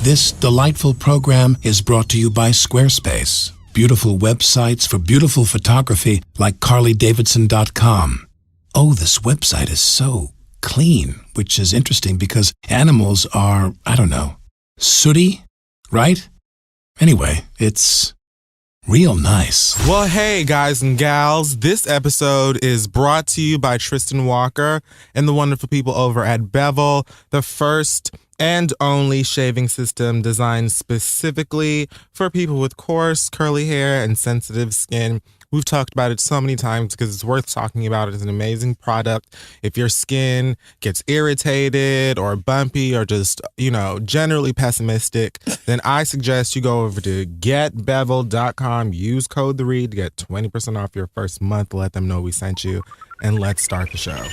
This delightful program is brought to you by Squarespace. Beautiful websites for beautiful photography like CarlyDavidson.com. Oh, this website is so clean, which is interesting because animals are, I don't know, sooty, right? Anyway, it's real nice. Well, hey, guys and gals. This episode is brought to you by Tristan Walker and the wonderful people over at Bevel, the first and only shaving system designed specifically for people with coarse, curly hair and sensitive skin. We've talked about it so many times because it's worth talking about. It's an amazing product. If your skin gets irritated or bumpy or just, generally pessimistic, then I suggest you go over to getbevel.com. Use code THEREAD to get 20% off your first month. Let them know we sent you. And let's start the show.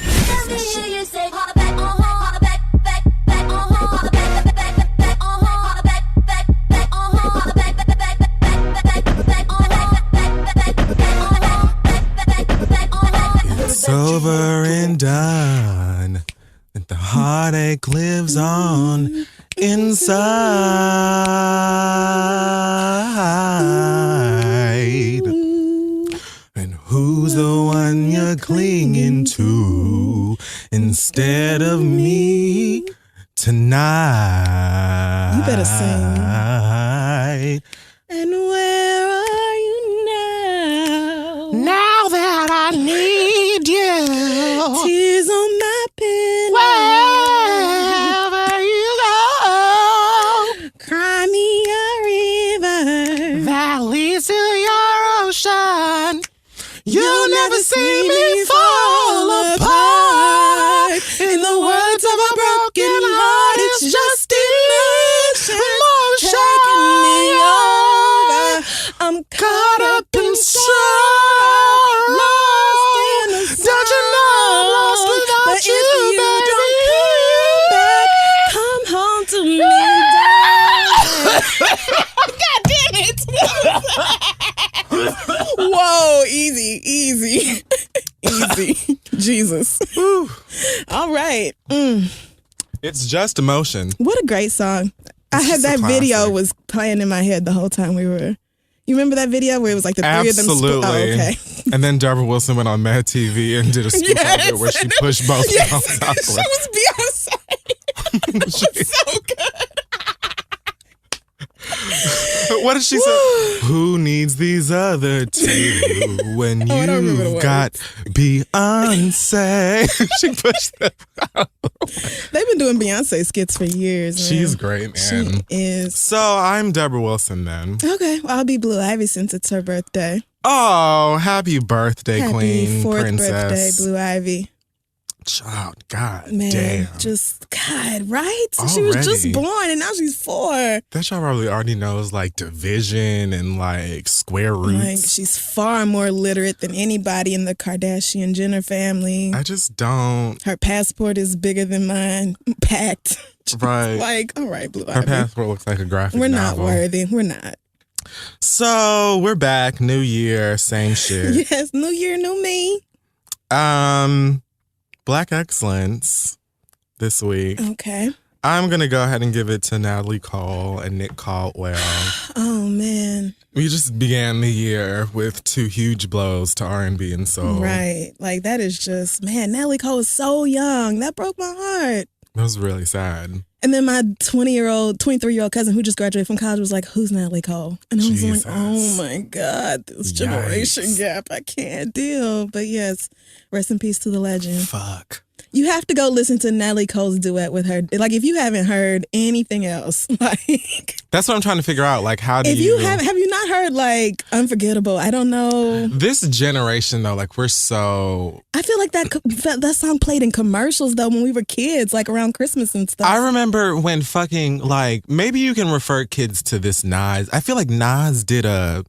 It's over and done, and the heartache lives on inside. And who's the one you're clinging to instead of me tonight? You better sing. And where are you now? Now that I need you. Tears on my pillow. Wherever you go. Cry me a river That leads to your ocean. You'll never see me fall apart. In the words of a broken heart, it's just emotion. I'm Caught up in sorrow. Don't you know I'm lost without but you, if you don't come back, come home to me, darling. God damn it. Whoa, easy. Easy. Jesus. All right. It's just emotion. What a great song. I had just a that video classic. was playing in my head the whole time we were. You remember that video where it was like the three of them? Absolutely. Okay. And then Deborah Wilson went on Mad TV and did a scoop of it where she pushed both Yes. songs out. She was Beyonce. It was so good. What did she say? Who needs these other two when I don't remember the you've words. got Beyonce? She pushed them out. They've been doing Beyonce skits for years. Man. She's great, man. She is. So I'm Deborah Wilson then. Okay, well, I'll be Blue Ivy since it's her birthday. Oh, happy birthday, Happy Queen, 4th Princess. birthday, Blue Ivy. Child, God Man, damn. just God, right? She was just Already. born and now she's 4. That y'all probably already knows like division and like square roots. Like she's far more literate than anybody in the Kardashian Jenner family. I just don't. Her passport is bigger than mine. Packed. Right. Like, all right, Blue Her Ivy. passport looks like a graphic We're not novel. worthy. We're not. So we're back, new year, same shit. Yes, new year, new me. Black Excellence this week. Okay. I'm gonna go ahead and give it to Natalie Cole and Nick Caldwell. Oh man. We just began the year with 2 huge blows to R&B and soul. Right. Like that is just, man, Natalie Cole is so young. That broke my heart. That was really sad. And then my 23-year-old cousin who just graduated from college was like, who's Natalie Cole? And I was Jesus. like, oh my God, this generation Yikes. gap. I can't deal. But yes, rest in peace to the legend. Fuck. You have to go listen to Natalie Cole's duet with her. Like, if you haven't heard anything else, like... That's what I'm trying to figure out. Like, how do If you have you not heard, like, Unforgettable? I don't know. This generation, though, like, we're so... I feel like that song played in commercials, though, when we were kids, like, around Christmas and stuff. I remember when fucking, like, maybe you can refer kids to this Nas. I feel like Nas did a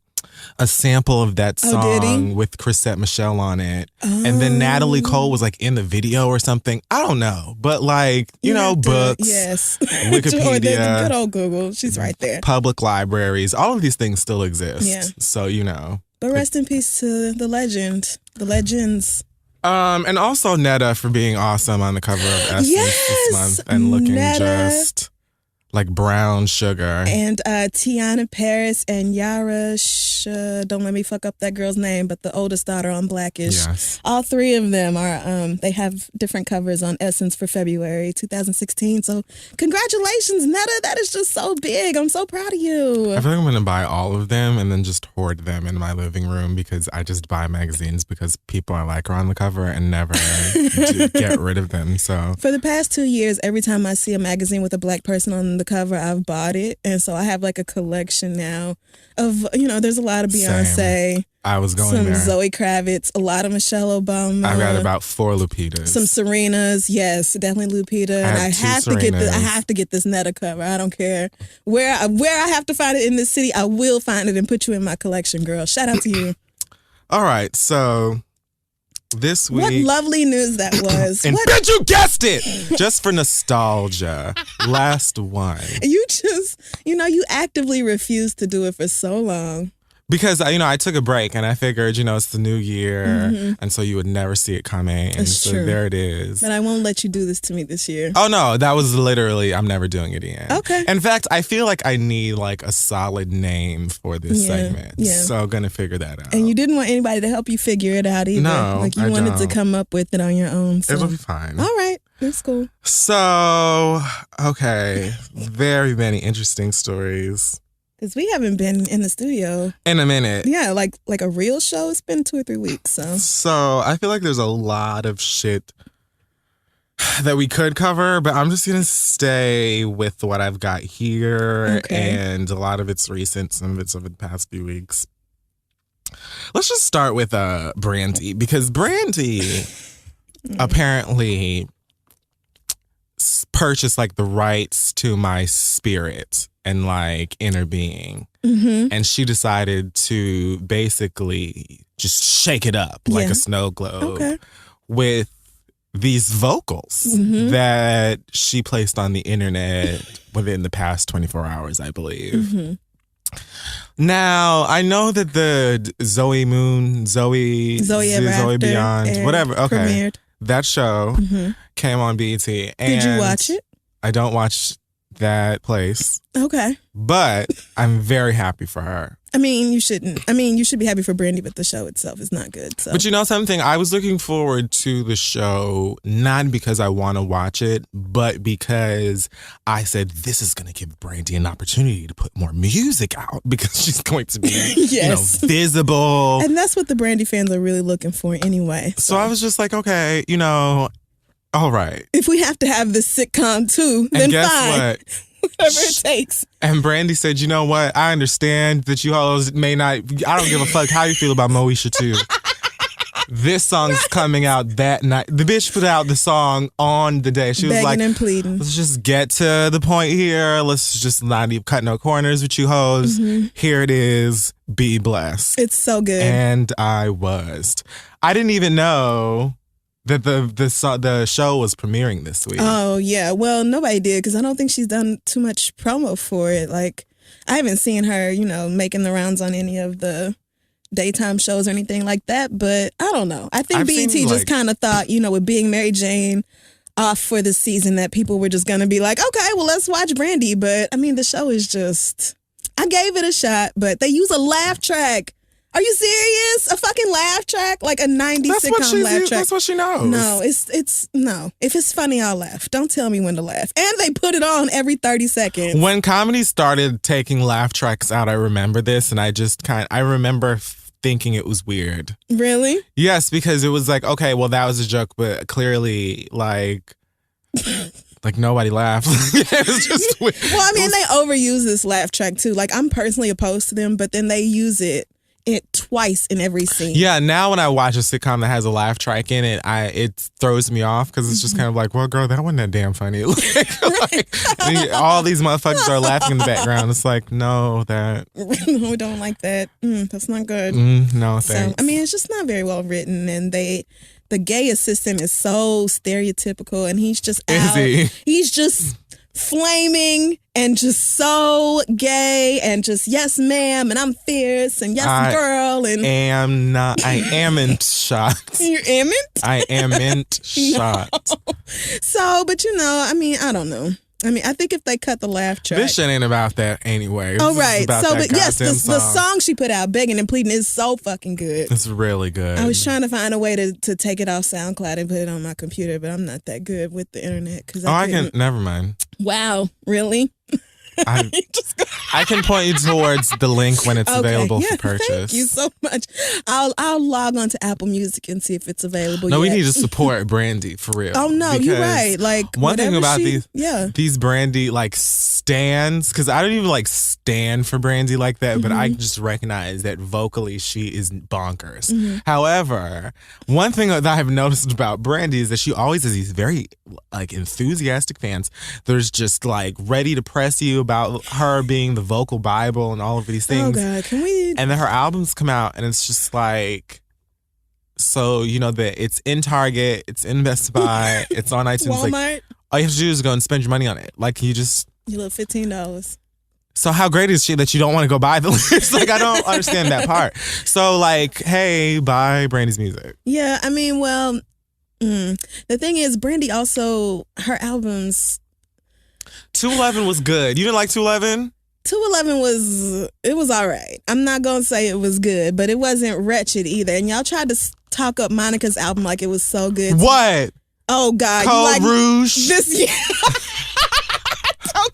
sample of that Oh, did he? song with Chrisette Michele on it. And then Natalie Cole was like in the video or something. I don't know. But like, you know, have to- books, yes. Wikipedia, Good old Google. She's right there. public libraries, all of these things still exist. Yeah. So, you know. But rest in peace to the legend. The legends. And also Netta for being awesome on the cover of Essence Yes, this month and looking Netta. just like brown sugar. And Tiana Paris and Yara, don't let me fuck up that girl's name, but the oldest daughter on Blackish. Yes. All three of them are, they have different covers on Essence for February 2016. So congratulations, Netta. That is just so big. I'm so proud of you. I feel like I'm going to buy all of them and then just hoard them in my living room because I just buy magazines because people I like are on the cover and never get rid of them. So for the past 2 years, every time I see a magazine with a Black person on the cover, I've bought it. And so I have like a collection now of, there's a lot of Beyonce. Same. I was going some there. Zoe Kravitz, a lot of Michelle Obama. I've got about 4 Lupitas. Some Serenas, yes, definitely Lupita. And I have to get this Netta cover. I don't care where I have to find it in this city. I will find it and put you in my collection, girl. Shout out to you. All right, so this week, what lovely news that was. And bitch, you guessed it. Just for nostalgia, last one. You just, you actively refused to do it for so long. Because, I took a break and I figured, it's the new year and so you would never see it coming. And That's so true. there it is. But I won't let you do this to me this year. Oh, no, that was literally, I'm never doing it again. Okay. In fact, I feel like I need like a solid name for this segment. Yeah. So I'm going to figure that out. And you didn't want anybody to help you figure it out either. No, like you wanted to come up with it on your own. So. It'll be fine. All right. That's cool. So, okay. Very many interesting stories. Because we haven't been in the studio in a minute. Yeah, like a real show. It's been 2 or 3 weeks. So I feel like there's a lot of shit that we could cover, but I'm just going to stay with what I've got here. Okay. And a lot of it's recent, some of it's over the past few weeks. Let's just start with Brandy, because Brandy apparently purchased like the rights to my spirit and like inner being. And she decided to basically just shake it up like a snow globe with these vocals that she placed on the internet within the past 24 hours, I believe. Now, I know that the Zoe Beyond, whatever, premiered. That show came on BET. And did you watch it? I don't watch that place. Okay. But I'm very happy for her. I mean, you shouldn't. I mean, you should be happy for Brandy, but the show itself is not good. So. But you know something? I was looking forward to the show, not because I want to watch it, but because I said, this is going to give Brandy an opportunity to put more music out because she's going to be, visible. And that's what the Brandy fans are really looking for anyway. So I was just like, okay, all right. If we have to have this sitcom too, then and guess fine. What? Whatever it takes. And Brandy said, you know what? I understand that you all may not, I don't give a fuck how you feel about Moesha too. This song's coming out that night. The bitch put out the song on the day. She was begging like, and pleading. Let's just get to the point here. Let's just not even cut no corners with you hoes. Here it is. Be blessed. It's so good. And I was. I didn't even know that the show was premiering this week. Oh, yeah. Well, nobody did because I don't think she's done too much promo for it. Like, I haven't seen her, making the rounds on any of the daytime shows or anything like that. But I don't know. I think BET just kind of thought, with being Mary Jane off for the season, that people were just going to be like, okay, well, let's watch Brandy. But, I mean, the show is just, I gave it a shot, but they use a laugh track. Are you serious? A fucking laugh track? Like a 90s sitcom laugh track? That's what she knows. No, it's no. If it's funny, I'll laugh. Don't tell me when to laugh. And they put it on every 30 seconds. When comedy started taking laugh tracks out, I remember this, and I remember thinking it was weird. Really? Yes, because it was like, okay, well, that was a joke, but clearly, like nobody laughed. It was just weird. Well, I mean, they overuse this laugh track too. Like, I'm personally opposed to them, but then they use it twice in every scene. Yeah, now when I watch a sitcom that has a laugh track in it, it throws me off because it's just kind of like, well, girl, that wasn't that damn funny. All these motherfuckers are laughing in the background. It's like, no, no, we don't like that. That's not good. No, thanks. So, I mean, it's just not very well written, and the gay assistant is so stereotypical, and he's just out. He's just flaming and just so gay and just yes ma'am and I'm fierce and yes girl and I am in shocked. You're I am in shocked. So, but I mean, I don't know. I mean, I think if they cut the laugh track. This shit ain't about that anyway. Oh, This is right. about So, that but yes, the goddamn song she put out, Begging and Pleading, is so fucking good. It's really good. I was trying to find a way to take it off SoundCloud and put it on my computer, but I'm not that good with the internet. I can, never mind. Wow, really? I can point you towards the link when it's available for purchase. Thank you so much. I'll log on to Apple Music and see if it's available. No, we need to support Brandy for real. Oh no, you're right. Like one thing about these Brandy like stands, because I don't even like stand for Brandy like that, but I just recognize that vocally she is bonkers. However, one thing that I've noticed about Brandy is that she always has these very like enthusiastic fans. There's just like ready to press you about her being the vocal Bible and all of these things. Oh God, can we? And then her albums come out and it's just like, so you know that it's in Target, it's in Best Buy, it's on iTunes. Walmart. Like, all you have to do is go and spend your money on it. Like you little $15. So how great is she that you don't want to go buy the list? Like I don't understand that part. So like, hey, buy Brandy's music. Yeah, I mean, well, the thing is, Brandy also her albums. 211 was good. You didn't like 211? 211 was all right. I'm not gonna say it was good, but it wasn't wretched either. And y'all tried to talk up Monica's album like it was so good. What? Oh God, Code Rouge. This year.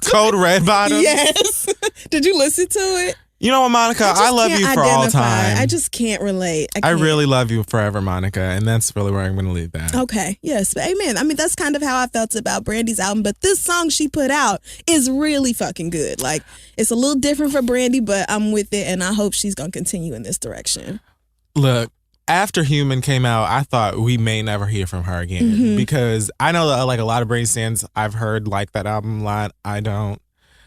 Code Red Bottom. Yes. Did you listen to it? You know what, Monica? I love you for all time. I just can't relate. I really love you forever, Monica, and that's really where I'm going to leave that. Okay. Yes. Amen. I mean, that's kind of how I felt about Brandy's album, but this song she put out is really fucking good. Like, it's a little different for Brandy, but I'm with it, and I hope she's going to continue in this direction. Look, after Human came out, I thought we may never hear from her again because I know that like a lot of Brandy fans I've heard like that album a lot. I don't.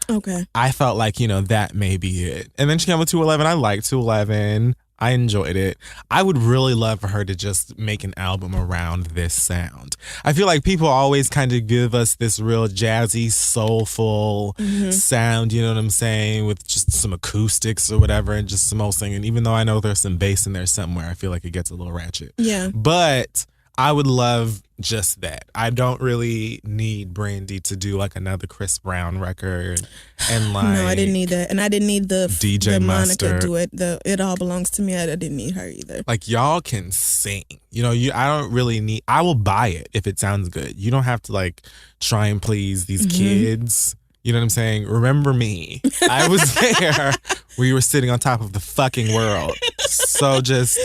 Okay. I felt like, you know, that may be it. And then she came with 211. I liked 211. I enjoyed it. I would really love for her to just make an album around this sound. I feel like people always kind of give us this real jazzy, soulful sound, you know what I'm saying, with just some acoustics or whatever and just some old singing. Even though I know there's some bass in there somewhere, I feel like it gets a little ratchet. Yeah. But I would love just that. I don't really need Brandy to do like another Chris Brown record and like no, I didn't need that, and I didn't need the DJ Monica do it. It All Belongs to Me. I didn't need her either. Like y'all can sing, you know. I don't really need. I will buy it if it sounds good. You don't have to like try and please these kids. You know what I'm saying? Remember me. I was there. We were sitting on top of the fucking world. So just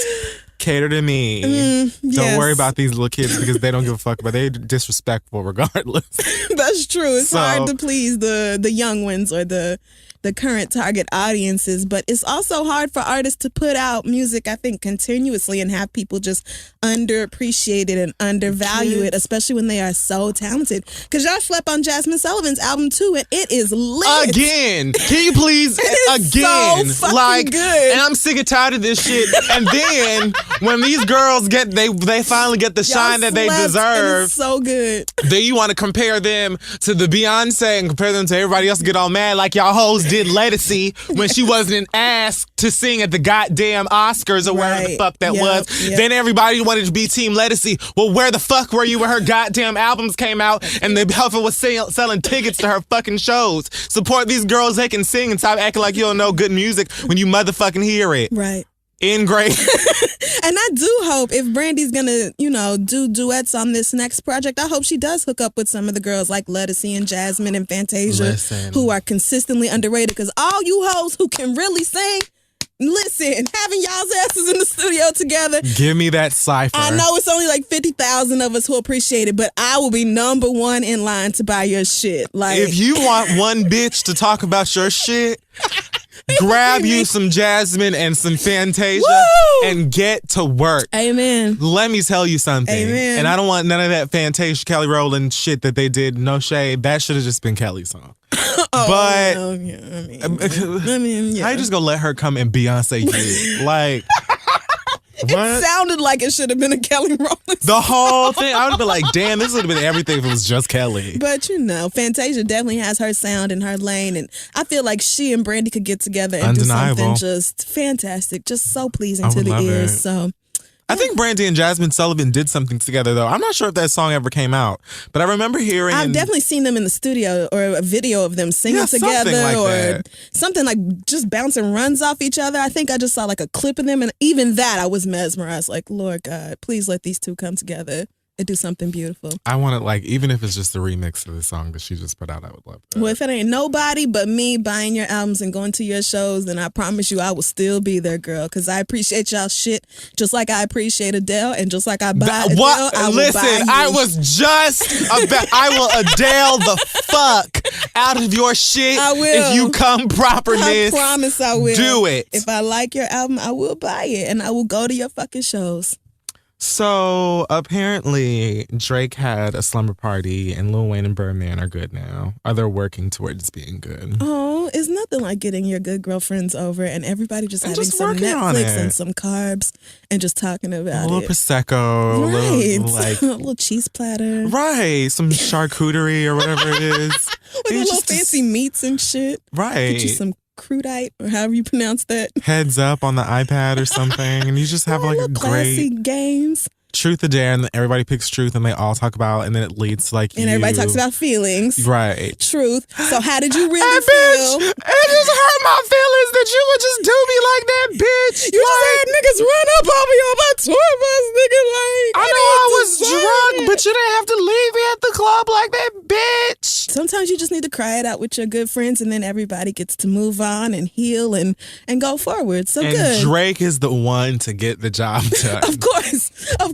cater to me. Don't worry about these little kids because they don't give a fuck, but they're disrespectful regardless. That's true. It's hard to please the young ones or the current target audiences, but it's also hard for artists to put out music, I think, continuously and have people just underappreciate it and undervalue it, especially when they are so talented. Because y'all slept on Jasmine Sullivan's album too, and it is lit. Again. Can you please? Again. So fucking good. And I'm sick and tired of this shit. And then when these girls they finally get the shine that they deserve. It's so good. Then you want to compare them to the Beyonce and compare them to everybody else and get all mad like y'all hoes did Legacy when she wasn't asked to sing at the goddamn Oscars or wherever the fuck that was. Yep. Then everybody wanted to be Team Legacy. Well, where the fuck were you when her goddamn albums came out and the heifer was selling tickets to her fucking shows? Support these girls, they can sing, and stop acting like you don't know good music when you motherfucking hear it. Right. In great. And I do hope if Brandy's gonna, do duets on this next project, I hope she does hook up with some of the girls like Lettucey and Jasmine and Fantasia, who are consistently underrated. Because all you hoes who can really sing, listen, having y'all's asses in the studio together. Give me that cipher. I know it's only like 50,000 of us who appreciate it, but I will be number one in line to buy your shit. Like, if you want one bitch to talk about your shit, grab you some Jasmine and some Fantasia and get to work. Amen. Let me tell you something. Amen. And I don't want none of that Fantasia, Kelly Rowland shit that they did. No shade. That should have just been Kelly's song. But I just gonna let her come and Beyonce you. Like, what? It sounded like it should have been a Kelly Rowland The whole thing. I would have been like, damn, this would have been everything if it was just Kelly. But Fantasia definitely has her sound and her lane, and I feel like she and Brandy could get together and do something just fantastic, just so pleasing to the ears. So I think Brandy and Jasmine Sullivan did something together, though. I'm not sure if that song ever came out, but I remember hearing. I've definitely seen them in the studio or a video of them singing together something like just bouncing runs off each other. I think I just saw like a clip of them, and even that I was mesmerized. Like, Lord God, please let these two come together and do something beautiful. I want to, like, even if it's just a remix of the song that she just put out, I would love that. Well, if it ain't nobody but me buying your albums and going to your shows, then I promise you I will still be there, girl, because I appreciate y'all shit just like I appreciate Adele, and just like I buy Adele, I will buy you. I was just about, I will Adele the fuck out of your shit. I will. If you come properness. I promise I will. Do it. If I like your album, I will buy it, and I will go to your fucking shows. So apparently Drake had a slumber party and Lil Wayne and Birdman are good now. Are they working towards being good? Oh, it's nothing like getting your good girlfriends over and everybody just having just some Netflix and some carbs and just talking about a little it. Prosecco, Right. like a little cheese platter. Right. Some charcuterie or whatever it is. With little fancy meats and shit. Right. Get you some crudite or however you pronounce that. Heads up on the iPad or something, and you just have like a classy great games. Truth or dare, and everybody picks truth, and they all talk about, and then it leads to like and everybody talks about feelings, right? Truth. So how did you really feel? Bitch, it just hurt my feelings that you would just do me like that, bitch. You just had niggas run up on me on my tour bus, nigga. Like I know I was drunk, but you didn't have to leave me at the club like that, bitch. Sometimes you just need to cry it out with your good friends, and then everybody gets to move on and heal and go forward. So and good. Drake is the one to get the job done. Of course.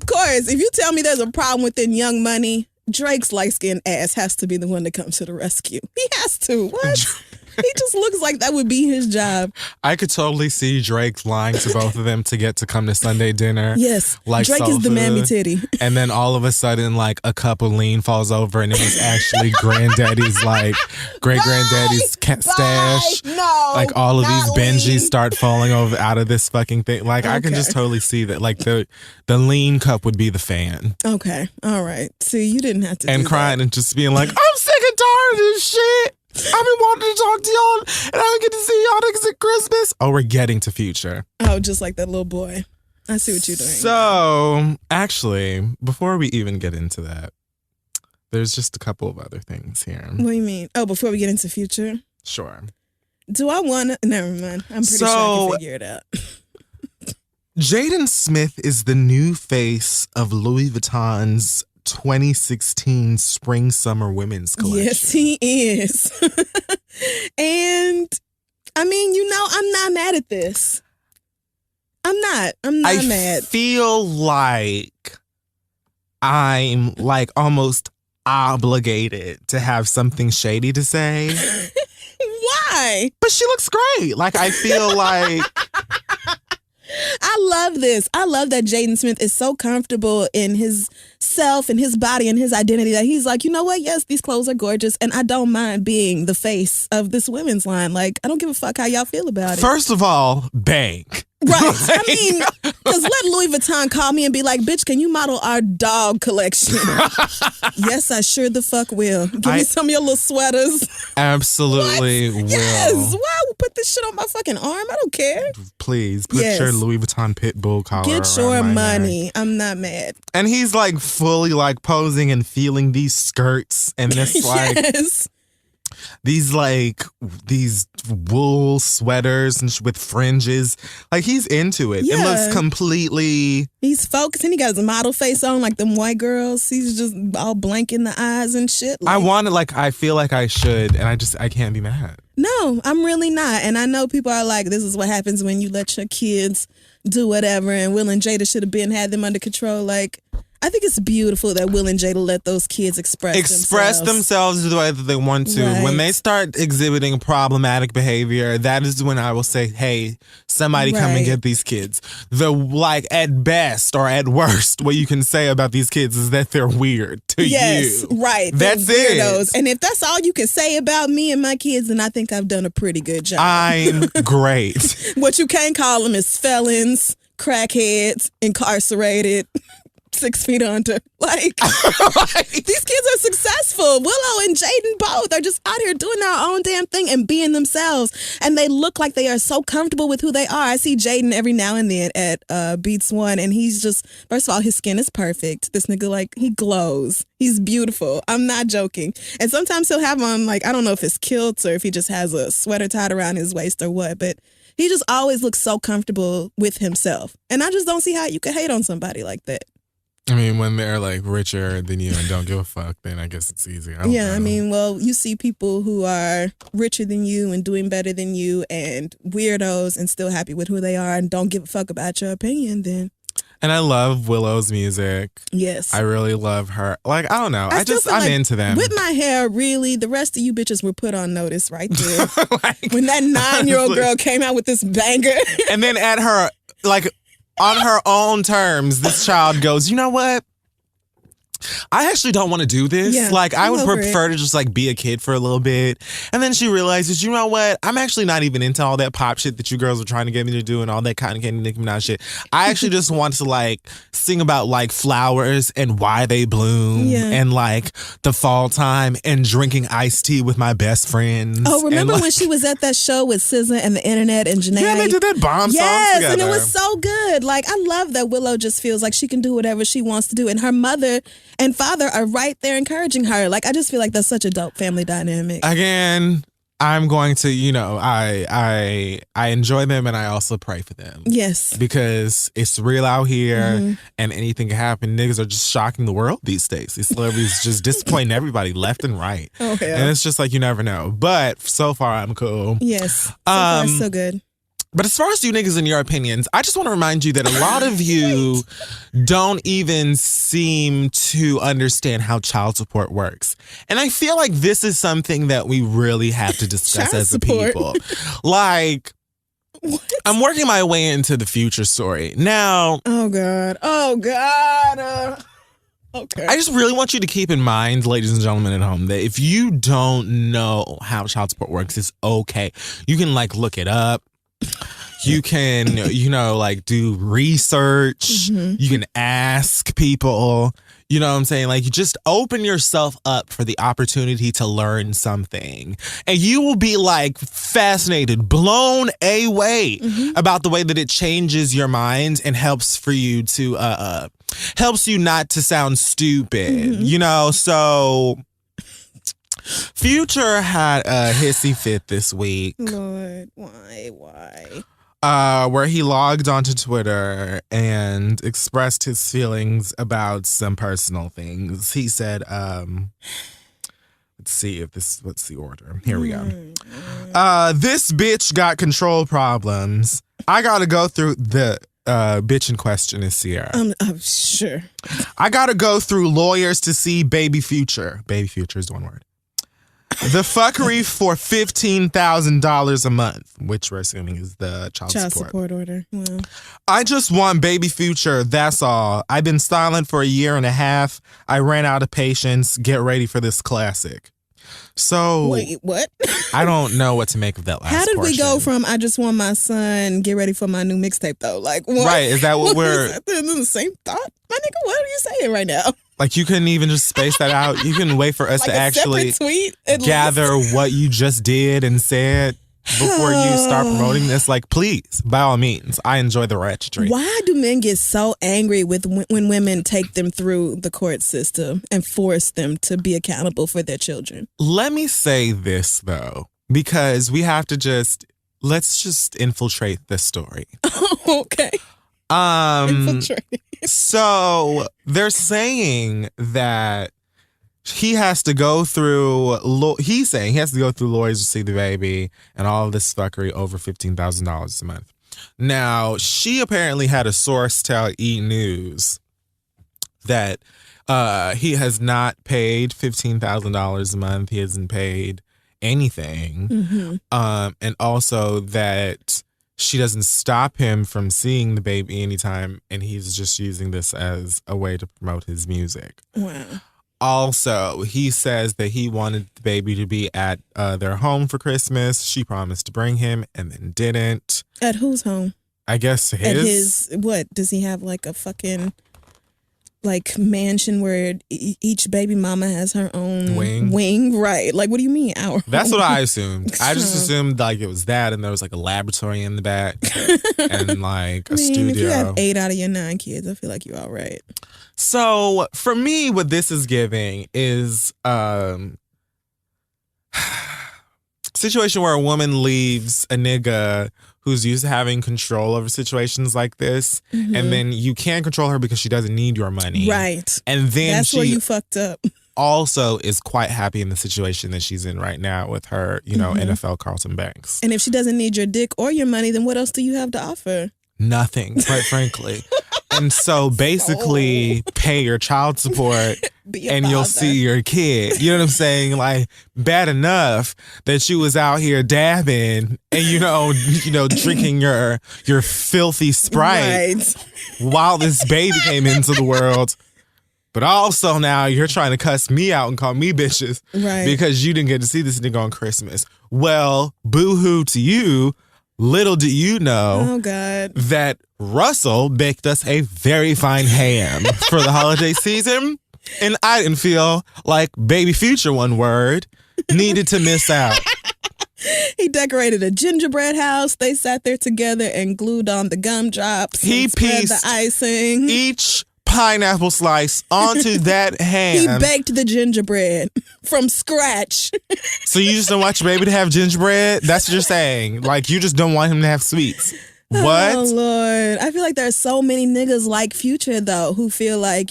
If you tell me there's a problem within Young Money, Drake's light-skinned ass has to be the one that comes to the rescue. He has to. What? He just looks like that would be his job. I could totally see Drake lying to both of them to get to come to Sunday dinner. Yes. Like Drake is the mammy titty. And then all of a sudden, like, a cup of lean falls over and it was actually granddaddy's, like, great-granddaddy's stash. No. Like, all of these Benjis lean. start falling over out of this fucking thing. Like, I can just totally see that. Like, the lean cup would be the fan. Okay. All right. See, you didn't have to and do crying that. and just being like, I'm sick and tired of this shit. I've been wanting to talk to y'all, and I don't get to see y'all niggas at Christmas. Oh, we're getting to Future. Oh, just like that little boy. I see what you're doing. So, actually, before we even get into that, there's just a couple of other things here. What do you mean? Oh, before we get into Future? Sure. Do I want to? Never mind. I'm pretty sure I can figure it out. Jaden Smith is the new face of Louis Vuitton's 2016 Spring Summer Women's Collection. Yes, he is. And I mean, I'm not mad at this. I'm not mad. I feel like I'm like almost obligated to have something shady to say. Why? But she looks great. Like, I feel like I love this. I love that Jaden Smith is so comfortable in his self and his body and his identity that he's like, you know what? Yes, these clothes are gorgeous, and I don't mind being the face of this women's line. Like, I don't give a fuck how y'all feel about it. First of all, bank. Right. I mean, because let Louis Vuitton call me and be like, bitch, can you model our dog collection? Yes, I sure the fuck will. Give me some of your little sweaters. Absolutely will. Yes. Why would put this shit on my fucking arm? I don't care. Please, put your Louis Vuitton pit bull collar Get your around my money. neck. I'm not mad. And he's like fully like posing and feeling these skirts and this like Yes. these wool sweaters and with fringes. Like, he's into it. Yeah. It looks completely. He's focused and he got his model face on like them white girls. He's just all blank in the eyes and shit. Like, I feel like I should, and I can't be mad. No, I'm really not. And I know people are like, this is what happens when you let your kids do whatever, and Will and Jada should have had them under control. Like, I think it's beautiful that Will and Jada let those kids express themselves the way that they want to. Right. When they start exhibiting problematic behavior, that is when I will say, hey, somebody come and get these kids. At best or at worst, what you can say about these kids is that they're weird to you. Yes, right. That's weirdos. it. And if that's all you can say about me and my kids, then I think I've done a pretty good job. I'm great. What you can't call them is felons, crackheads, incarcerated. 6 feet under. Like, these kids are successful. Willow and Jaden both are just out here doing their own damn thing and being themselves. And they look like they are so comfortable with who they are. I see Jaden every now and then at Beats One, and he's just, first of all, his skin is perfect. This nigga, like, he glows. He's beautiful. I'm not joking. And sometimes he'll have on, like, I don't know if it's kilts or if he just has a sweater tied around his waist or what, but he just always looks so comfortable with himself. And I just don't see how you could hate on somebody like that. I mean, when they're like richer than you and don't give a fuck, then I guess it's easy. I I mean, well, you see people who are richer than you and doing better than you and weirdos and still happy with who they are and don't give a fuck about your opinion, then. And I love Willow's music. Yes. I really love her. Like, I don't know. I'm like, into them. With my hair, really, the rest of you bitches were put on notice right there. Like, when that 9-year-old girl came out with this banger. And then at her, like, on her own terms, this child goes, you know what? I actually don't want to do this. Yeah, like, I would over prefer to just like be a kid for a little bit. And then she realizes, you know what? I'm actually not even into all that pop shit that you girls were trying to get me to do and all that cotton candy Nicki Minaj shit. I actually just want to like sing about like flowers and why they bloom and like the fall time and drinking iced tea with my best friends. Oh, remember when she was at that show with SZA and the internet and Janae? Yeah, they did that bomb song together. And it was so good. Like, I love that Willow just feels like she can do whatever she wants to do. And her mother and father are right there encouraging her. Like, I just feel like that's such a dope family dynamic. Again, I'm going to, you know, I enjoy them and I also pray for them. Yes. Because it's real out here and anything can happen. Niggas are just shocking the world these days. These celebrities just disappointing everybody left and right. Oh, yeah. And it's just like, you never know. But so far, I'm cool. Yes. So far, so good. But as far as you niggas and your opinions, I just want to remind you that a lot of you don't even seem to understand how child support works. And I feel like this is something that we really have to discuss as a people. Like, what? I'm working my way into the future story. Now. Oh, God. Oh, God. Okay. I just really want you to keep in mind, ladies and gentlemen at home, that if you don't know how child support works, it's okay. You can, like, look it up. You can, you know, like do research. You can ask people, you know what I'm saying? Like, you just open yourself up for the opportunity to learn something. And you will be like fascinated, blown away about the way that it changes your mind and helps for you to, helps you not to sound stupid, you know? So Future had a hissy fit this week. Lord, why? Where he logged onto Twitter and expressed his feelings about some personal things. He said, let's see if this, what's the order? Here we go. This bitch got control problems. I gotta go through the bitch in question is Sierra. I'm sure. I gotta go through lawyers to see baby Future. Baby Future is one word. The fuckery for $15,000 a month, which we're assuming is the child support order. Wow. I just want baby Future, that's all. I've been silent for a year and a half. I ran out of patience. Get ready for this classic. So wait, what? I don't know what to make of that last How did portion. we go from I just want my son, get ready for my new mixtape though? Like, what? Right, is that what we're... Is that the same thought? My nigga, what are you saying right now? Like, you couldn't even just space that out. You can wait for us like to actually tweet, gather what you just did and said before you start promoting this. Like, please, by all means, I enjoy the ratchetry. Why do men get so angry with when women take them through the court system and force them to be accountable for their children? Let me say this, though, because we have to let's just infiltrate this story. Okay. Infiltrate. So they're saying that he has to go through, he's saying he has to go through lawyers to see the baby and all of this fuckery over $15,000 a month. Now, she apparently had a source tell E! News that he has not paid $15,000 a month. He hasn't paid anything. And also that she doesn't stop him from seeing the baby anytime, and he's just using this as a way to promote his music. Wow. Also, he says that he wanted the baby to be at their home for Christmas. She promised to bring him and then didn't. At whose home? I guess his. At his, what? Does he have like a fucking like mansion where each baby mama has her own wing. Right? Like, what do you mean our? That's what I assumed. I just assumed like it was that, and there was like a laboratory in the back, and like a studio. If you have 8 out of your 9 kids, I feel like you're all right. So for me, what this is giving is situation where a woman leaves a nigga who's used to having control over situations like this, and then you can't control her because she doesn't need your money. Right. And then that's where you fucked up. Also is quite happy in the situation that she's in right now with her, NFL Carlton Banks. And if she doesn't need your dick or your money, then what else do you have to offer? Nothing, quite frankly. And so basically pay your child support and you'll see your kid. You know what I'm saying? Like, bad enough that you was out here dabbing and, drinking your filthy Sprite while this baby came into the world. But also now you're trying to cuss me out and call me bitches because you didn't get to see this nigga on Christmas. Well, boo-hoo to you. Little do you know that Russell baked us a very fine ham for the holiday season. And I didn't feel like baby Future, one word, needed to miss out. He decorated a gingerbread house. They sat there together and glued on the gumdrops. He pieced the icing. Each pineapple slice onto that ham. He baked the gingerbread from scratch. So you just don't want your baby to have gingerbread? That's what you're saying. Like, you just don't want him to have sweets. What? Oh, Lord. I feel like there's so many niggas like Future, though, who feel like,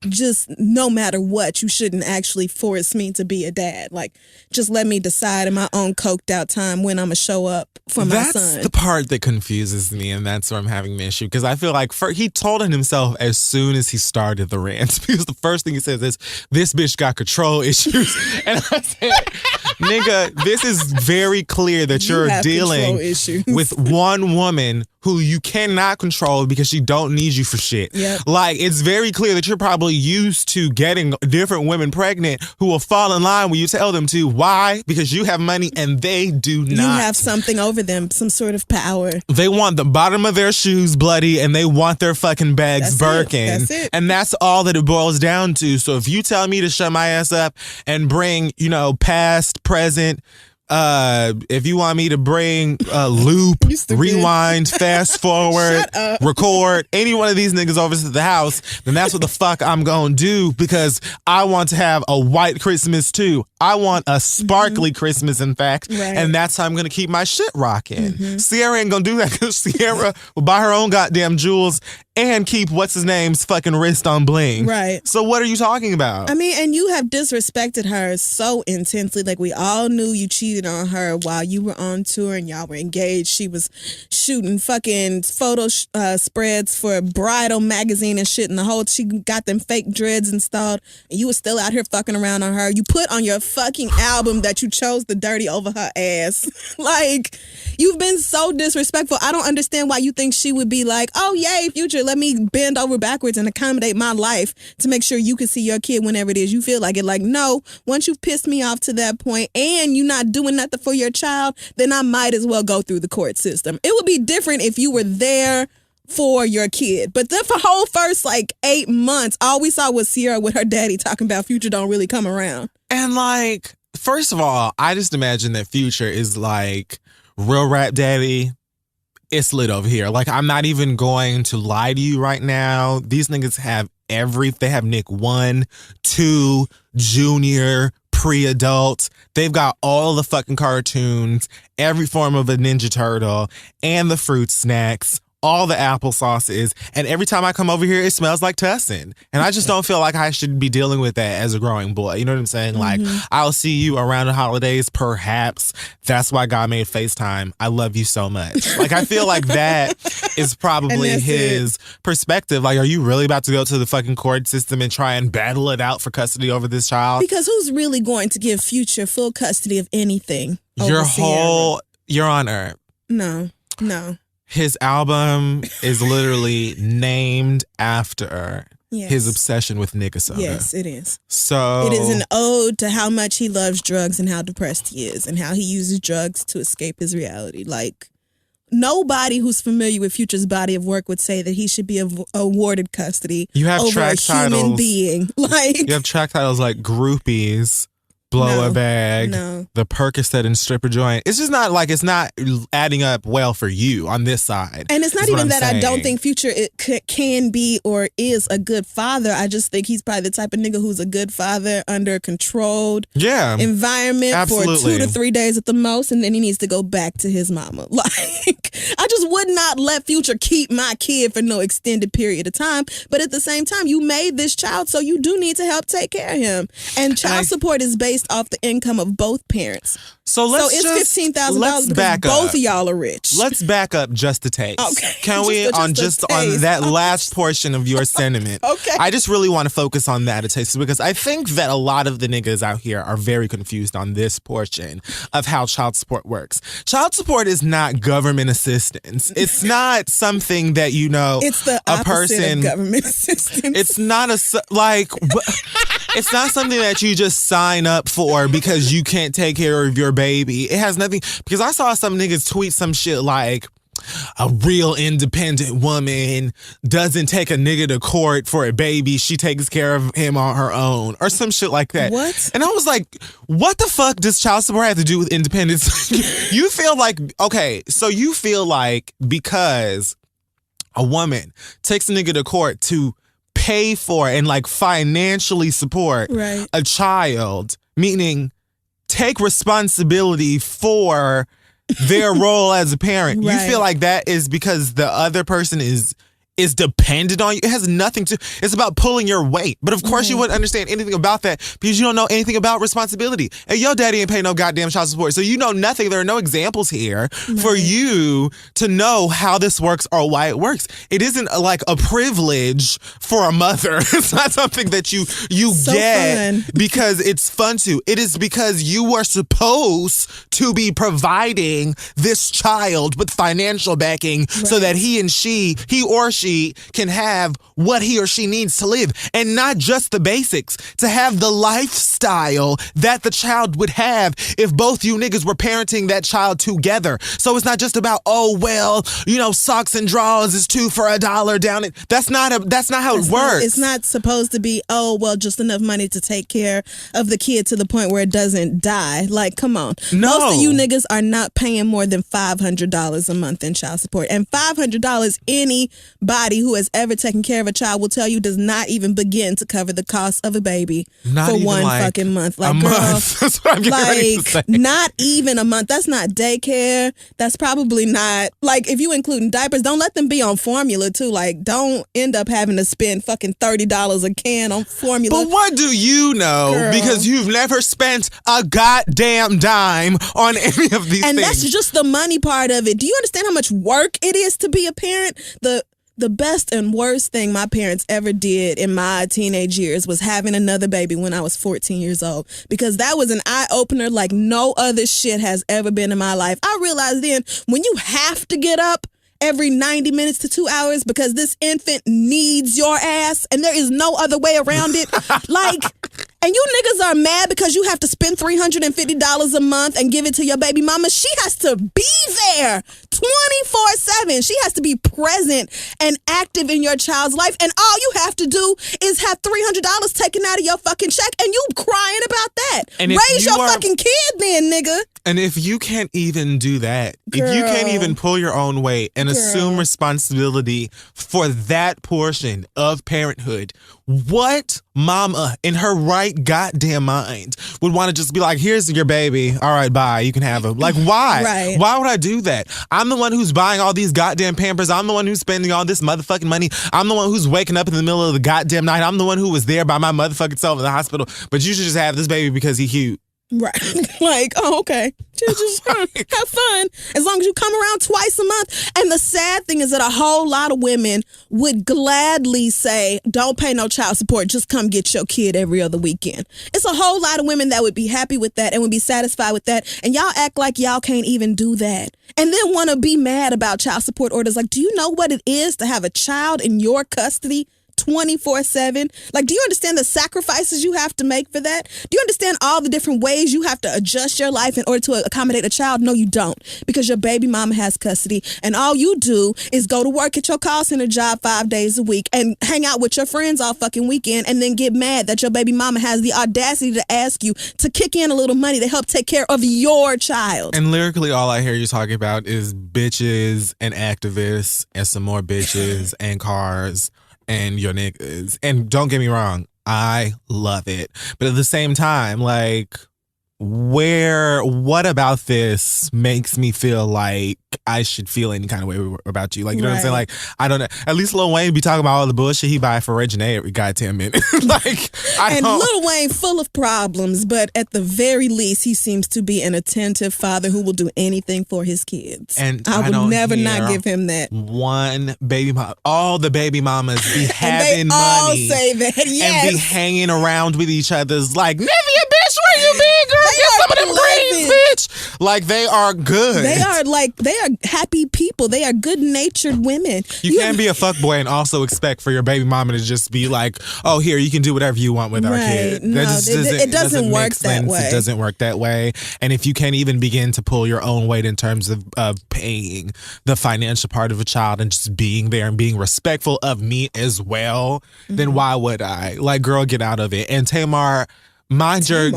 just no matter what, you shouldn't actually force me to be a dad. Like, just let me decide in my own coked out time when I'm going to show up for my son. That's the part that confuses me, and that's where I'm having the issue. Because I feel like he told it himself as soon as he started the rant. Because the first thing he says is, this bitch got control issues. And I said, nigga, this is very clear that you're dealing with one woman who you cannot control because she don't need you for shit. Yep. Like, it's very clear that you're probably used to getting different women pregnant who will fall in line when you tell them to. Why? Because you have money and they do not. You have something over them, some sort of power. They want the bottom of their shoes bloody and they want their fucking bags Birkin. That's it. And that's all that it boils down to. So if you tell me to shut my ass up and bring, past, present, if you want me to bring loop, rewind, fast forward, record any one of these niggas over to the house, then that's what the fuck I'm gonna do, because I want to have a white Christmas too. I want a sparkly Christmas, in fact, and that's how I'm gonna keep my shit rocking. Sierra ain't gonna do that because Sierra will buy her own goddamn jewels and keep what's-his-name's fucking wrist on bling. Right. So what are you talking about? I mean, and you have disrespected her so intensely. Like, we all knew you cheated on her while you were on tour and y'all were engaged. She was shooting fucking photo spreads for Bridal magazine and shit, and she got them fake dreads installed, and you were still out here fucking around on her. You put on your fucking album that you chose the dirty over her ass. Like, you've been so disrespectful. I don't understand why you think she would be like, oh, yay, Future, let me bend over backwards and accommodate my life to make sure you can see your kid whenever it is you feel like it. Like, no, once you've pissed me off to that point and you're not doing nothing for your child, then I might as well go through the court system. It would be different if you were there for your kid. But the whole first 8 months, all we saw was Sierra with her daddy talking about Future don't really come around. And first of all, I just imagine that Future is real rap daddy. It's lit over here. I'm not even going to lie to you right now. These niggas have they have Nick 1, 2, Junior, pre-adult. They've got all the fucking cartoons, every form of a Ninja Turtle, and the fruit snacks, all the applesauces, and every time I come over here, it smells like tussin. And I just don't feel like I should be dealing with that as a growing boy. You know what I'm saying? I'll see you around the holidays, perhaps. That's why God made FaceTime. I love you so much. I feel like that is probably his perspective. Are you really about to go to the fucking court system and try and battle it out for custody over this child? Because who's really going to give Future full custody of anything? Your Honor. No. His album is literally named after his obsession with nigga soda. Yes, it is. So it is an ode to how much he loves drugs and how depressed he is and how he uses drugs to escape his reality. nobody who's familiar with Future's body of work would say that he should be awarded custody You have over track a human titles. being. Like, You have track titles like Groupies, Blow a Bag, The Percocet and Stripper Joint. It's just not like, it's not adding up well for you on this side. and it's not even that I don't think Future can be or is a good father. I just think he's probably the type of nigga who's a good father under a controlled environment Absolutely. for 2 to 3 days at the most, and then he needs to go back to his mama. Like, I just would not let Future keep my kid for no extended period of time. But at the same time, you made this child, so you do need to help take care of him. And child support is based off the income of both parents. So it's $15,000 because both of y'all are rich. Let's back up just a taste. Okay. Can we on that last portion of your sentiment? Okay. I just really want to focus on that a taste because I think that a lot of the niggas out here are very confused on this portion of how child support works. Child support is not government assistance. It's not something that it's the a opposite person of government assistance. It's not it's not something that you just sign up for because you can't take care of your baby. It has nothing, because I saw some niggas tweet some shit like, a real independent woman doesn't take a nigga to court for a baby. She takes care of him on her own or some shit like that. What? And I was like, what the fuck does child support have to do with independence? You feel like because a woman takes a nigga to court to pay for and like financially support a child, meaning take responsibility for their role as a parent. You feel like that is because the other person is dependent on you. It has nothing to, it's about pulling your weight. But of course you wouldn't understand anything about that because you don't know anything about responsibility. And your daddy ain't pay no goddamn child support. So you know nothing. There are no examples here for you to know how this works or why it works. It isn't like a privilege for a mother. It's not something that you get because it's fun to. It is because you are supposed to be providing this child with financial backing so that he or she can have what he or she needs to live, and not just the basics, to have the lifestyle that the child would have if both you niggas were parenting that child together. So it's not just about, socks and drawers is $2 for $1 down it. That's not how it works. It's not supposed to be, just enough money to take care of the kid to the point where it doesn't die. Like, come on. No. Most of you niggas are not paying more than $500 a month in child support. And $500, anybody who has ever taken care of a child will tell you does not even begin to cover the cost of a baby for one fucking month. Like, a month. That's what I'm getting ready to say. Not even a month. That's not daycare. That's probably not, like, if you including diapers, don't let them be on formula too. Like, don't end up having to spend fucking $30 a can on formula. But what do you know? Girl. Because you've never spent a goddamn dime on any of these things. And that's just the money part of it. Do you understand how much work it is to be a parent? The best and worst thing my parents ever did in my teenage years was having another baby when I was 14 years old, because that was an eye-opener like no other shit has ever been in my life. I realized then, when you have to get up every 90 minutes to 2 hours because this infant needs your ass and there is no other way around it, and you niggas are mad because you have to spend $350 a month and give it to your baby mama. She has to be there 24/7. She has to be present and active in your child's life. And all you have to do is have $300 taken out of your fucking check, and you crying about that. And raise your fucking kid then, nigga. And if you can't even do that, Girl. if you can't even pull your own weight and assume responsibility for that portion of parenthood, what mama in her right goddamn mind would want to just be like, here's your baby. All right, bye. You can have him. Like, why? Right. Why would I do that? I'm the one who's buying all these goddamn Pampers. I'm the one who's spending all this motherfucking money. I'm the one who's waking up in the middle of the goddamn night. I'm the one who was there by my motherfucking self in the hospital. But you should just have this baby because he's cute. Right. Like, okay. Just have fun. As long as you come around twice a month. And the sad thing is that a whole lot of women would gladly say, don't pay no child support. Just come get your kid every other weekend. It's a whole lot of women that would be happy with that and would be satisfied with that. And y'all act like y'all can't even do that. And then want to be mad about child support orders. Like, do you know what it is to have a child in your custody 24/7? Like, do you understand the sacrifices you have to make for that? Do you understand all the different ways you have to adjust your life in order to accommodate a child? No, you don't, because your baby mama has custody, and all you do is go to work at your call center job 5 days a week and hang out with your friends all fucking weekend, and then get mad that your baby mama has the audacity to ask you to kick in a little money to help take care of your child. And lyrically, all I hear you talking about is bitches and activists and some more bitches and cars and your niggas. And don't get me wrong, I love it. But at the same time, like, what about this makes me feel like I should feel any kind of way about you? Like, you know what I'm saying? Like, I don't know. At least Lil Wayne be talking about all the bullshit he buy for Reginae every goddamn minute. Like, Lil Wayne full of problems, but at the very least, he seems to be an attentive father who will do anything for his kids. And I would never not give him that. One baby mama, all the baby mamas be having and they money. all say that, yes. And be hanging around with each other's like, Nivea, bitch, where you been, girl? Get some of them greens, bitch. Like, they are good. They are happy people. They are good-natured women. You can't be a fuckboy and also expect for your baby mama to just be like, oh, here, you can do whatever you want with our kid. No, it doesn't work that way. It doesn't work that way. And if you can't even begin to pull your own weight in terms of paying the financial part of a child and just being there and being respectful of me as well, then why would I? Like, girl, get out of it. And Tamar Braxton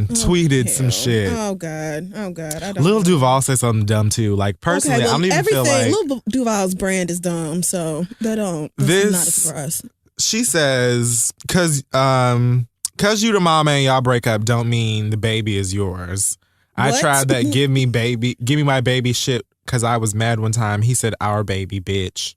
tweeted some shit. Oh God. I don't Lil know. Duval said something dumb too. Like, personally, I don't even feel like Lil Duval's brand is dumb, so that's not for us. She says, cause you the mama and y'all break up don't mean the baby is yours. What? I tried that give me my baby shit cause I was mad one time. He said our baby, bitch.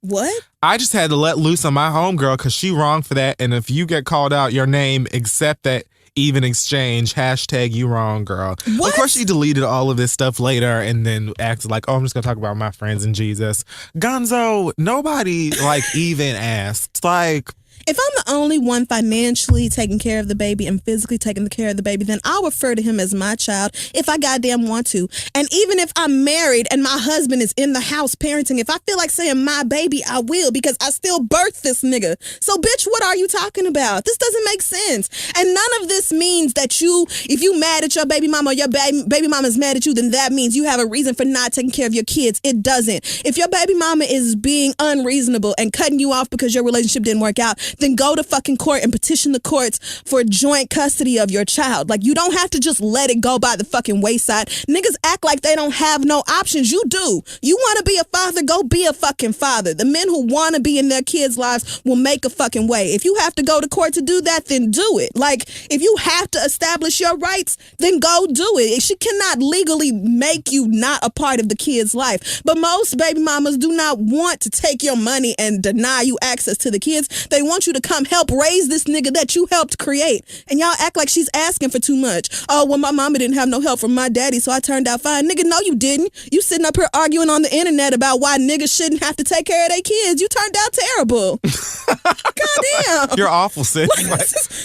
What? I just had to let loose on my homegirl because she wrong for that. And if you get called out, your name, accept that even exchange, hashtag you wrong, girl. What? Of course, she deleted all of this stuff later and then acted like, oh, I'm just going to talk about my friends and Jesus. Gonzo, nobody like even asked. Like, if I'm the only one financially taking care of the baby and physically taking care of the baby, then I'll refer to him as my child if I goddamn want to. And even if I'm married and my husband is in the house parenting, if I feel like saying my baby, I will, because I still birthed this nigga. So, bitch, what are you talking about? This doesn't make sense. And none of this means that if you mad at your baby mama or your baby mama's mad at you, then that means you have a reason for not taking care of your kids. It doesn't. If your baby mama is being unreasonable and cutting you off because your relationship didn't work out, then go to fucking court and petition the courts for joint custody of your child. Like, you don't have to just let it go by the fucking wayside. Niggas act like they don't have no options. You do. You want to be a father? Go be a fucking father. The men who want to be in their kids' lives will make a fucking way. If you have to go to court to do that, then do it. Like, if you have to establish your rights, then go do it. She cannot legally make you not a part of the kid's life. But most baby mamas do not want to take your money and deny you access to the kids. They want you to come help raise this nigga that you helped create. And y'all act like she's asking for too much. Oh, well, my mama didn't have no help from my daddy, so I turned out fine. Nigga, no, you didn't. You sitting up here arguing on the internet about why niggas shouldn't have to take care of their kids. You turned out terrible. Goddamn. You're awful, sis.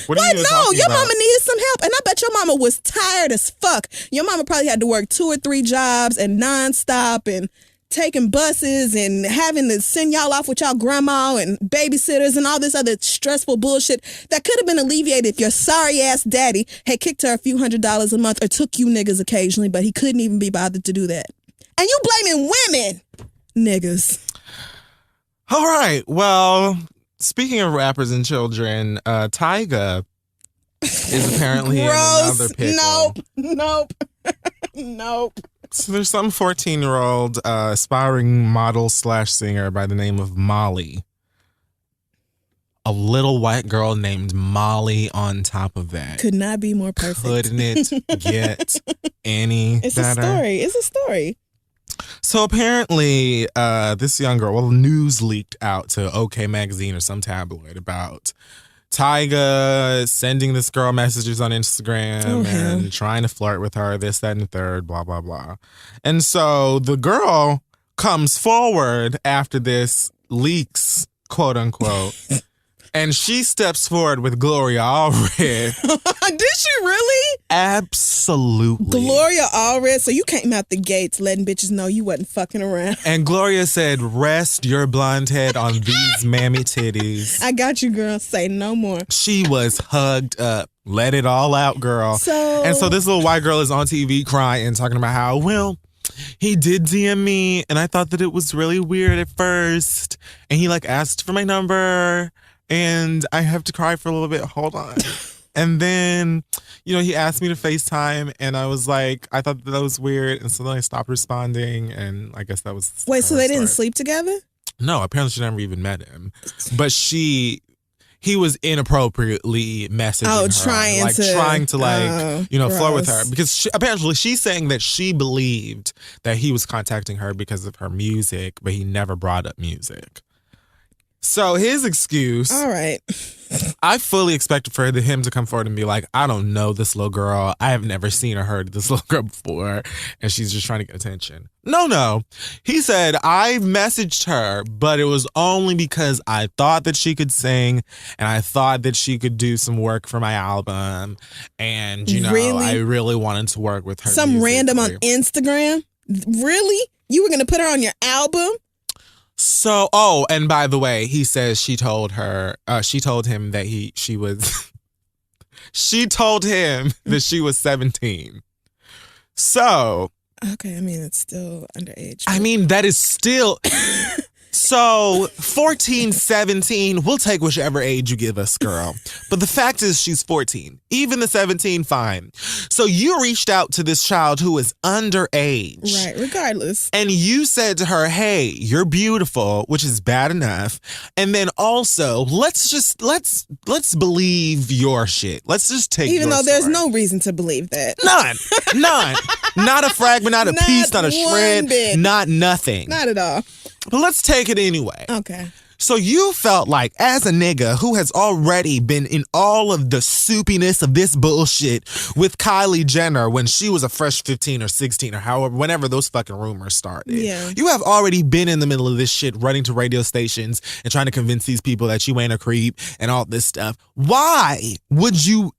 What are you no, your about? mama needed some help. And I bet your mama was tired as fuck. Your mama probably had to work 2 or 3 jobs and nonstop and taking buses and having to send y'all off with y'all grandma and babysitters and all this other stressful bullshit that could have been alleviated if your sorry ass daddy had kicked her a few $100s a month or took you niggas occasionally, but he couldn't even be bothered to do that. And you blaming women, niggas. All right. Well, speaking of rappers and children, Tyga is apparently in another pickle. Nope. So there's some 14-year-old aspiring model / singer by the name of Molly. A little white girl named Molly on top of that. Could not be more perfect. Couldn't it get any better? It's a story. So apparently this young girl, well, news leaked out to OK Magazine or some tabloid about Tyga sending this girl messages on Instagram and trying to flirt with her, this, that, and the third, blah, blah, blah. And so the girl comes forward after this leaks, quote unquote, And she steps forward with Gloria Allred. Did she really? Absolutely. Gloria Allred. So you came out the gates letting bitches know you wasn't fucking around. And Gloria said, rest your blonde head on these mammy titties. I got you, girl. Say no more. She was hugged up. Let it all out, girl. So this little white girl is on TV crying, talking about how, well, he did DM me and I thought that it was really weird at first. And he like asked for my number. And I have to cry for a little bit. Hold on. And then, he asked me to FaceTime. And I was like, I thought that was weird. And so then I stopped responding. And I guess that was. Wait, so they didn't sleep together? No, apparently she never even met him. But he was inappropriately messaging her. Trying to flirt with her. Because apparently she's saying that she believed that he was contacting her because of her music. But he never brought up music. So his excuse, all right. I fully expected for him to come forward and be like, I don't know this little girl. I have never seen or heard of this little girl before. And she's just trying to get attention. No. He said, I messaged her, but it was only because I thought that she could sing and I thought that she could do some work for my album. And, really? I really wanted to work with her. Some random on Instagram? Really? You were going to put her on your album? So, and by the way, he says she told him that she told him that she was 17. So. Okay, I mean, it's still underage. I mean, that is still. So 14, 17, we'll take whichever age you give us, girl. But the fact is she's 14. Even the 17, fine. So you reached out to this child who is underage. Right, regardless. And you said to her, hey, you're beautiful, which is bad enough. And then also, let's believe your shit. Let's just take Even though there's story. No reason to believe that. None. Not a fragment, not a piece, not a shred, bit. not nothing. Not at all. But let's take it anyway. Okay. So you felt like, as a nigga who has already been in all of the soupiness of this bullshit with Kylie Jenner when she was a fresh 15 or 16 or however, whenever those fucking rumors started. Yeah. You have already been in the middle of this shit, running to radio stations and trying to convince these people that you ain't a creep and all this stuff. Why would you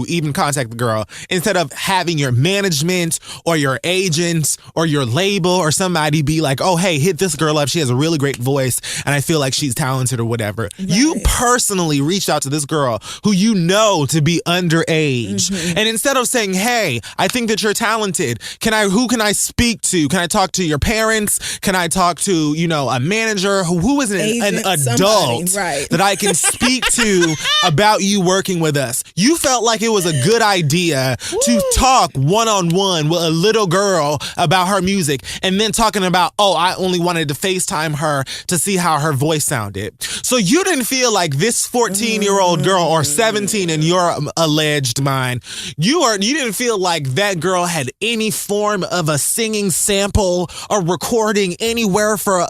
even contact the girl instead of having your management or your agents or your label or somebody be like, oh, hey, hit this girl up. She has a really great voice and I feel like she's talented or whatever. Right. You personally reached out to this girl who you know to be underage. Mm-hmm. And instead of saying, hey, I think that you're talented. Who can I speak to? Can I talk to your parents? Can I talk to, a manager who is an adult that I can speak to about you working with us? You felt like it was a good idea to talk one-on-one with a little girl about her music and then talking about, I only wanted to FaceTime her to see how her voice sounded. So you didn't feel like this 14-year-old girl or 17 in your alleged mind, you didn't feel like that girl had any form of a singing sample or recording anywhere for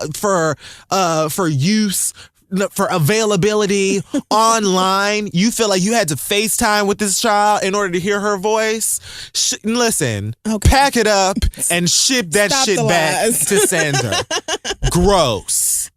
use, for availability online. You feel like you had to FaceTime with this child in order to hear her voice. Listen, okay. Pack it up and ship that shit back to sender. Gross.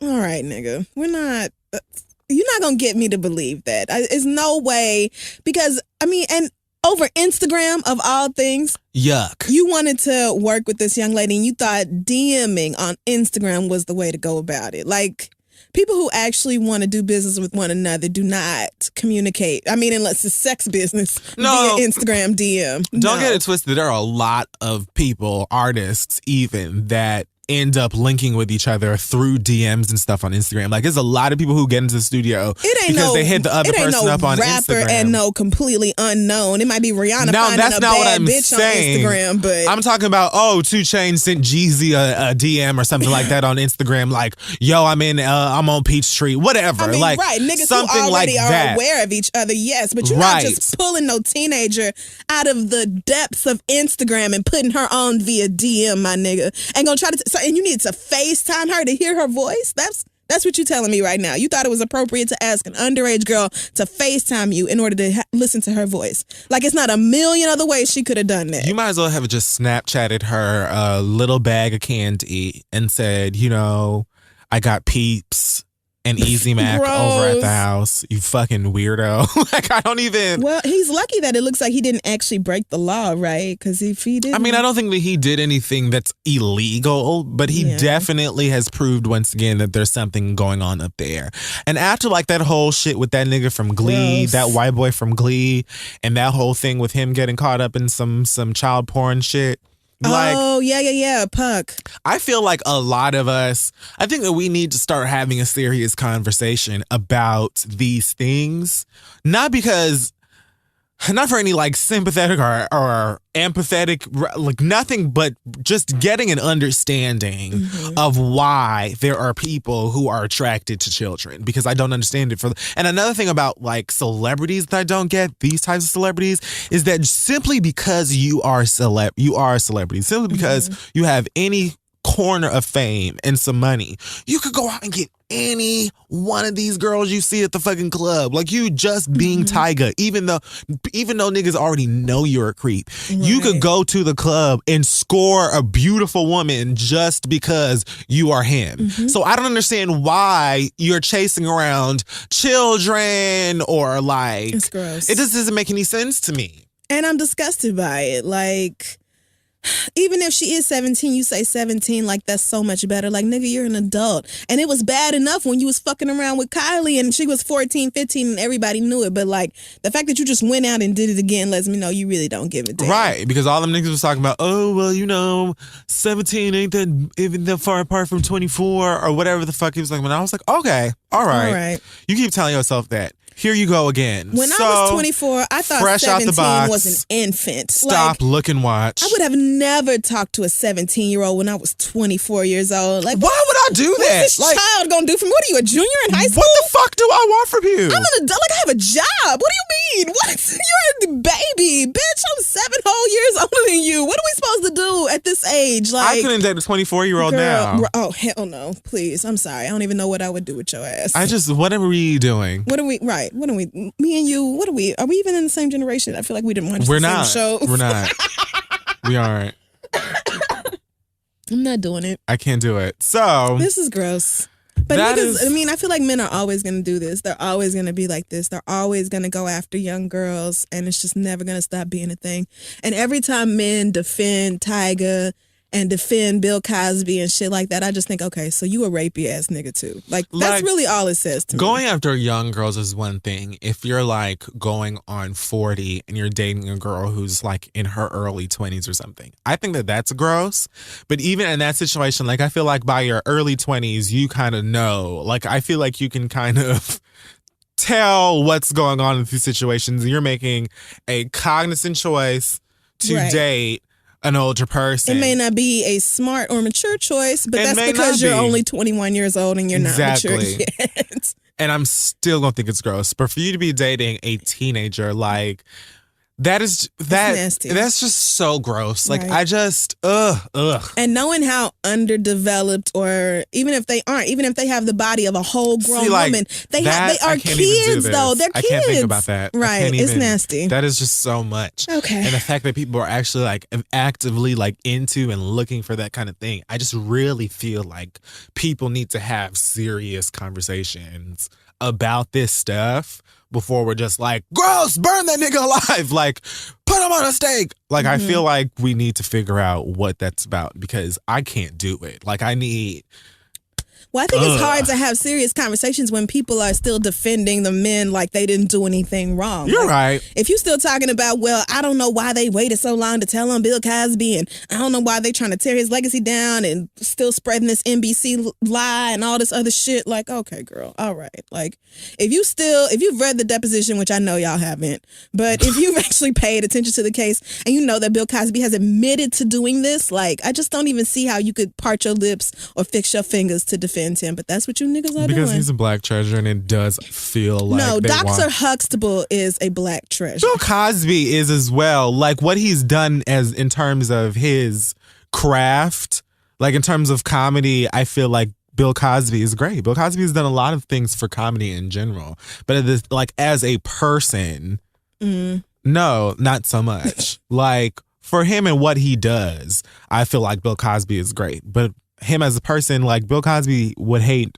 All right, nigga. You're not gonna get me to believe that. It's no way, because, and over Instagram of all things. Yuck. You wanted to work with this young lady and you thought DMing on Instagram was the way to go about it. Like, people who actually want to do business with one another do not communicate. Unless it's sex business via Instagram DM. Don't get it twisted. There are a lot of people, artists even, that end up linking with each other through DMs and stuff on Instagram. Like, there's a lot of people who get into the studio because they hit the other person up on rapper Instagram. And no completely unknown. It might be Rihanna finding that's a not bad what I'm bitch saying. on Instagram, but I'm talking about 2 Chainz sent Jeezy a DM or something like that on Instagram. Like, yo, I'm on Peachtree, whatever. Right, niggas something who already like are that. aware of each other, yes, but you're not just pulling no teenager out of the depths of Instagram and putting her on via DM, my nigga, and gonna try to. And you need to FaceTime her to hear her voice? That's what you're telling me right now. You thought it was appropriate to ask an underage girl to FaceTime you in order to listen to her voice. Like, it's not a million other ways she could have done that. You might as well have just Snapchatted her a little bag of candy and said, I got Peeps and Easy Mac over at the house. You fucking weirdo. Like, I don't even. Well, he's lucky that it looks like he didn't actually break the law, right? Because if he did, I mean, I don't think that he did anything that's illegal, but he definitely has proved once again that there's something going on up there. And after like that whole shit with that nigga from Glee, that white boy from Glee, and that whole thing with him getting caught up in some child porn shit. Like, yeah, Puck. I feel like a lot of us, I think that we need to start having a serious conversation about these things. Not for any like sympathetic or empathetic, like nothing, but just getting an understanding of why there are people who are attracted to children, because I don't understand it. And another thing about like celebrities that I don't get, these types of celebrities, is that simply because you are a celebrity, simply because you have any corner of fame and some money, you could go out and get any one of these girls you see at the fucking club. Like, you just being Tyga, even though niggas already know you're a creep. You could go to the club and score a beautiful woman just because you are him. So I don't understand why you're chasing around children or like, it's gross. It just doesn't make any sense to me. And I'm disgusted by it. Like, even if she is 17, you say 17, like, that's so much better. Like, nigga, you're an adult. And it was bad enough when you was fucking around with Kylie and she was 14, 15 and everybody knew it. But, like, the fact that you just went out and did it again lets me know you really don't give a damn. Right, because all them niggas was talking about, oh, well, 17 ain't that even that far apart from 24 or whatever the fuck he was like. When I was like, okay, all right. You keep telling yourself that. Here you go again. When I was 24, I thought fresh 17 out the box, was an infant. Stop, look, and watch. I would have never talked to a 17-year-old when I was 24 years old. Like, why would I do that? What's this child gonna do for me? What are you, a junior in high school? What the fuck do I want from you? I'm an adult. Like, I have a job. What do you mean? What? You're a baby. Bitch, I'm 7 whole years older than you. What are we supposed to do at this age? Like, I couldn't date a 24-year-old now. Oh, hell no. Please. I'm sorry. I don't even know what I would do with your ass. What are we doing? What are we, me and you, are we even in the same generation? I feel like we didn't watch the same show. We're not. We aren't. I'm not doing it. I can't do it. So this is gross. But niggas, I feel like men are always going to do this. They're always going to be like this. They're always going to go after young girls, and it's just never going to stop being a thing. And every time men defend Tyga and defend Bill Cosby and shit like that, I just think, okay, so you a rapey ass nigga too. Like, that's really all it says to me. Going after young girls is one thing. If you're like going on 40 and you're dating a girl who's like in her early 20s or something, I think that that's gross. But even in that situation, like, I feel like by your early 20s, you kind of know. Like, I feel like you can kind of tell what's going on in these situations. You're making a cognizant choice to date an older person. It may not be a smart or mature choice, but that's because you're only 21 years old and you're not mature yet. And I'm still gonna think it's gross. But for you to be dating a teenager, like, that's nasty. That's just so gross. Like, I just ugh. And knowing how underdeveloped, or even if they aren't, even if they have the body of a whole grown woman, they are kids though. They're kids. I can't think about that. Right. It's nasty. That is just so much. Okay. And the fact that people are actually like actively like into and looking for that kind of thing, I just really feel like people need to have serious conversations about this stuff before we're just like, gross, burn that nigga alive, like, put him on a stake. Like, I feel like we need to figure out what that's about, because I can't do it. Like, I need... Well, I think it's hard to have serious conversations when people are still defending the men like they didn't do anything wrong. You're right. If you're still talking about, well, I don't know why they waited so long to tell on Bill Cosby, and I don't know why they trying to tear his legacy down and still spreading this NBC lie and all this other shit. Like, okay, girl, all right. Like, if you've read the deposition, which I know y'all haven't, but if you've actually paid attention to the case and you know that Bill Cosby has admitted to doing this, like, I just don't even see how you could part your lips or fix your fingers to defend him, but that's what you niggas are doing. Because he's a black treasure, and it does feel like no. Dr. Huxtable is a black treasure. Bill Cosby is as well. Like, what he's done as in terms of his craft, like in terms of comedy, I feel like Bill Cosby is great. Bill Cosby has done a lot of things for comedy in general, but like as a person, no, not so much. Like, for him and what he does, I feel like Bill Cosby is great, but him as a person, like, Bill Cosby would hate,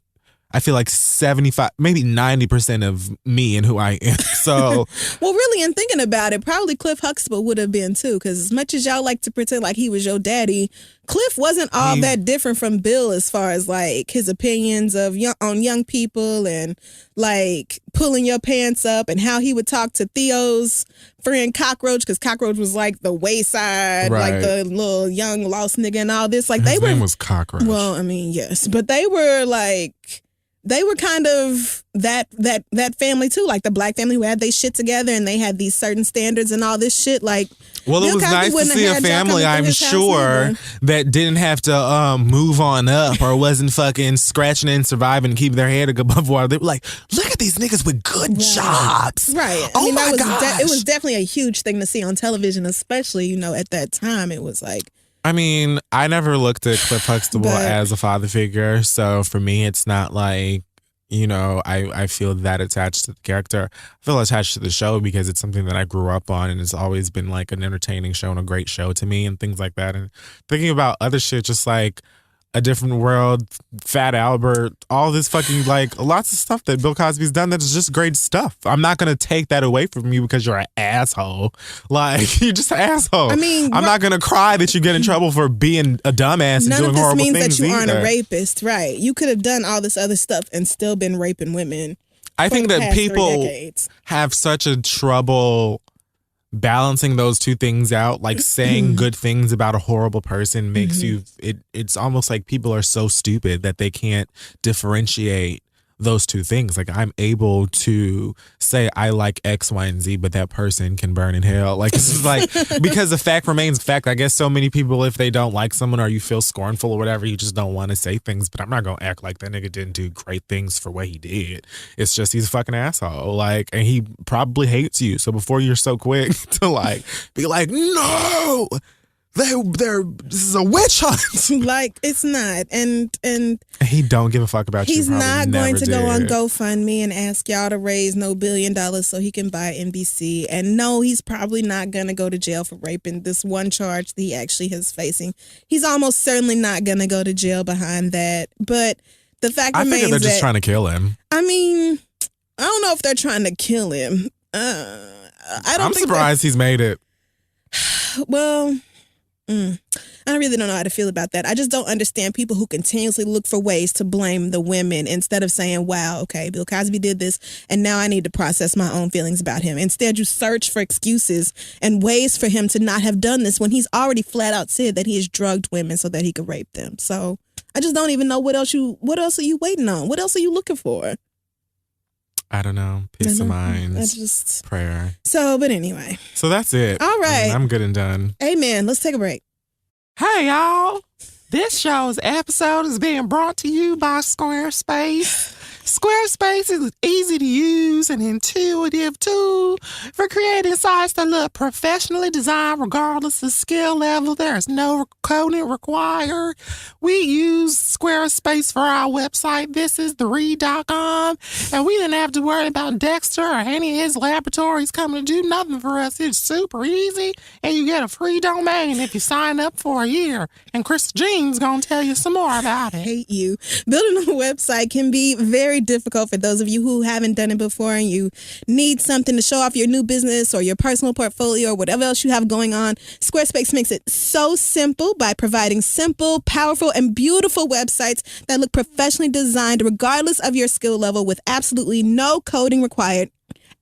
I feel like 75, maybe 90% of me and who I am. So, well, really, in thinking about it, probably Cliff Huxtable would have been too. Because as much as y'all like to pretend like he was your daddy, Cliff wasn't all that different from Bill as far as like his opinions of on young people and like pulling your pants up and how he would talk to Theo's friend Cockroach, because Cockroach was like the wayside, like the little young lost nigga and all this. Like his name was Cockroach. Well, I mean, yes, but they were kind of that family too, like the black family who had their shit together and they had these certain standards and all this shit. Like, well, it was nice to see a family, I'm sure, that didn't have to move on up or wasn't fucking scratching and surviving and keep their head above water. They were like, look at these niggas with good jobs. Right. Oh, my gosh. It was definitely a huge thing to see on television, especially, at that time. It was like, I mean, I never looked at Cliff Huxtable as a father figure, so for me, it's not like, I feel that attached to the character. I feel attached to the show because it's something that I grew up on, and it's always been like an entertaining show and a great show to me and things like that. And thinking about other shit, just like A Different World, Fat Albert, all this fucking, like, lots of stuff that Bill Cosby's done that is just great stuff. I'm not going to take that away from you because you're an asshole. Like, you're just an asshole. I mean, I'm not going to cry that you get in trouble for being a dumbass and doing horrible things. None of this means that you aren't a rapist, right? You could have done all this other stuff and still been raping women. I think that people have such a trouble balancing those two things out, like saying good things about a horrible person makes it's almost like people are so stupid that they can't differentiate those two things. Like, I'm able to say I like X, Y, and Z, but that person can burn in hell. Like, it's just like, because the fact remains fact. I guess so many people, if they don't like someone or you feel scornful or whatever, you just don't want to say things. But I'm not going to act like that nigga didn't do great things for what he did. It's just he's a fucking asshole. Like, and he probably hates you. So before you're so quick to like be like, no, this is a witch hunt. Like, it's not. And he don't give a fuck about you. He's not going to go on GoFundMe and ask y'all to raise no $1 billion so he can buy NBC. And no, he's probably not going to go to jail for raping this one charge that he actually is facing. He's almost certainly not going to go to jail behind that. But the fact remains that... I think they're just trying to kill him. I mean, I don't know if they're trying to kill him. I'm surprised he's made it. Well... I really don't know how to feel about that. I just don't understand people who continuously look for ways to blame the women instead of saying, wow, okay, Bill Cosby did this and now I need to process my own feelings about him. Instead, you search for excuses and ways for him to not have done this when he's already flat out said that he has drugged women so that he could rape them. So I just don't even know what else are you waiting on? What else are you looking for? I don't know. Peace of mind. Prayer. So, but anyway. So that's it. All right. I'm good and done. Amen. Let's take a break. Hey, y'all. This show's episode is being brought to you by Squarespace. Squarespace is easy to use and intuitive tool for creating sites that look professionally designed regardless of skill level. There's no coding required. We use Squarespace for our website. ThisIsTheRead.com, and we didn't have to worry about Dexter or any of his laboratories coming to do nothing for us. It's super easy, and you get a free domain if you sign up for a year. And Chris Jean's gonna tell you some more about it. I hate you. Building a website can be very difficult for those of you who haven't done it before and you need something to show off your new business or your personal portfolio or whatever else you have going on. Squarespace makes it so simple by providing simple, powerful, and beautiful websites that look professionally designed regardless of your skill level with absolutely no coding required.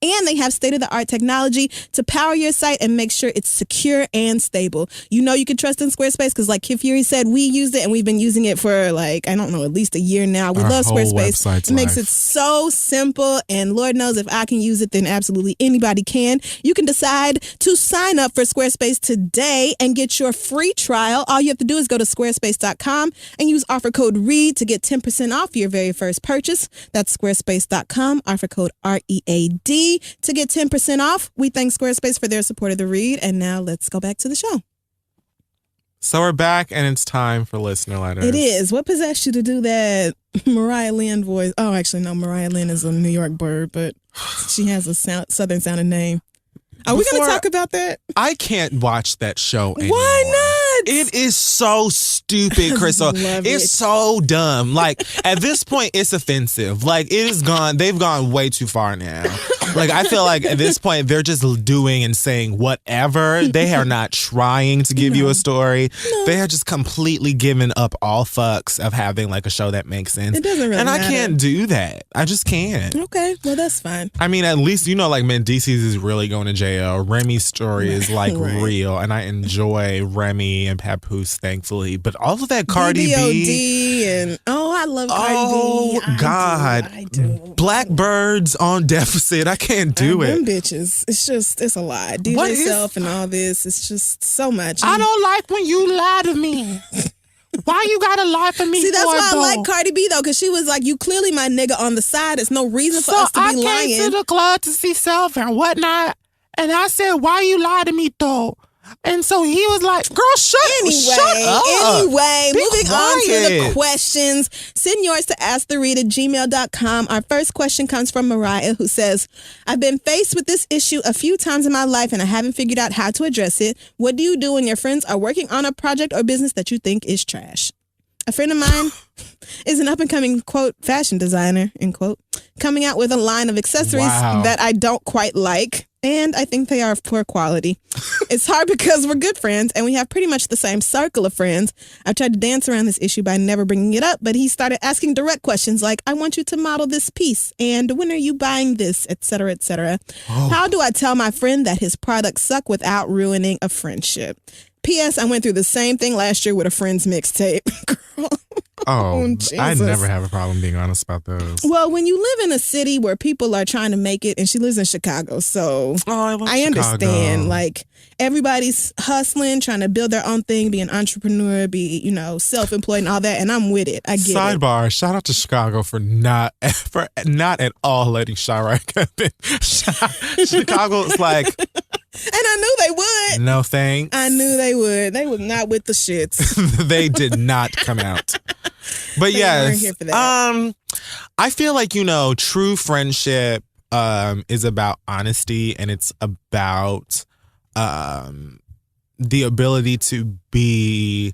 And they have state-of-the-art technology to power your site and make sure it's secure and stable. You know you can trust in Squarespace because like Kid Fury said, we used it and we've been using it for like, I don't know, at least a year now. We love Squarespace. It makes it so simple, and Lord knows if I can use it, then absolutely anybody can. You can decide to sign up for Squarespace today and get your free trial. All you have to do is go to squarespace.com and use offer code READ to get 10% off your very first purchase. That's squarespace.com, offer code READ. To get 10% off. We thank Squarespace for their support of The Read. And now let's go back to the show. So we're back and it's time for listener letters. It is. What possessed you to do that Mariah Lynn voice? Oh, actually, no. Mariah Lynn is a New York bird, but she has a southern sounding name. Are we going to talk about that? I can't watch that show anymore. Why It is so stupid, Crystal. Love It's it. so dumb. Like, at this point, it's offensive. Like, it is gone. They've gone way too far now. Like, I feel like at this point, they're just doing and saying whatever. They are not trying to give you a story. No. They are just completely giving up all fucks of having like a show that makes sense. It doesn't really And I matter. can't do that. I just can't. Okay, well, that's fine. I mean, at least, like, Mendices is really going to jail. Remy's story is like real. And I enjoy Remy and Papoose, thankfully. But all of that Cardi B. BBOD and I love Cardi B. Oh, God. I do. Blackbirds on deficit. I can't do Them it. bitches. It's a lot. DJ Self and all this. It's just so much. I don't like when you lie to me. Why you gotta lie for me? See, that's for why though? I like Cardi B though, because she was like, "You clearly my nigga on the side. It's no reason for us to be lying." I came to the club to see Self and whatnot, and I said, "Why you lie to me though?" And so he was like, "Girl, shut up." Anyway, Be moving on to quiet. the questions. Send yours to asktheread@gmail.com. Our first question comes from Mariah, who says, "I've been faced with this issue a few times in my life and I haven't figured out how to address it. What do you do when your friends are working on a project or business that you think is trash?" A friend of mine is an up-and-coming, quote, fashion designer, end quote, coming out with a line of accessories that I don't quite like, and I think they are of poor quality. It's hard because we're good friends, and we have pretty much the same circle of friends. I've tried to dance around this issue by never bringing it up, but he started asking direct questions like, "I want you to model this piece," and "When are you buying this?" etc., etc. How do I tell my friend that his products suck without ruining a friendship? P.S. I went through the same thing last year with a friend's mixtape. Girl. Oh, Jesus. I never have a problem being honest about those. Well, when you live in a city where people are trying to make it, and she lives in Chicago, so I understand. Like, everybody's hustling, trying to build their own thing, be an entrepreneur, be, self-employed and all that, and I'm with it. I get it. Sidebar, shout out to Chicago for not at all letting Chirac happen. Chicago is like... And I knew they would. No thanks. I knew they would. They was not with the shits. They did not come out. But They yes, weren't here for that. I feel like, true friendship is about honesty, and it's about the ability to be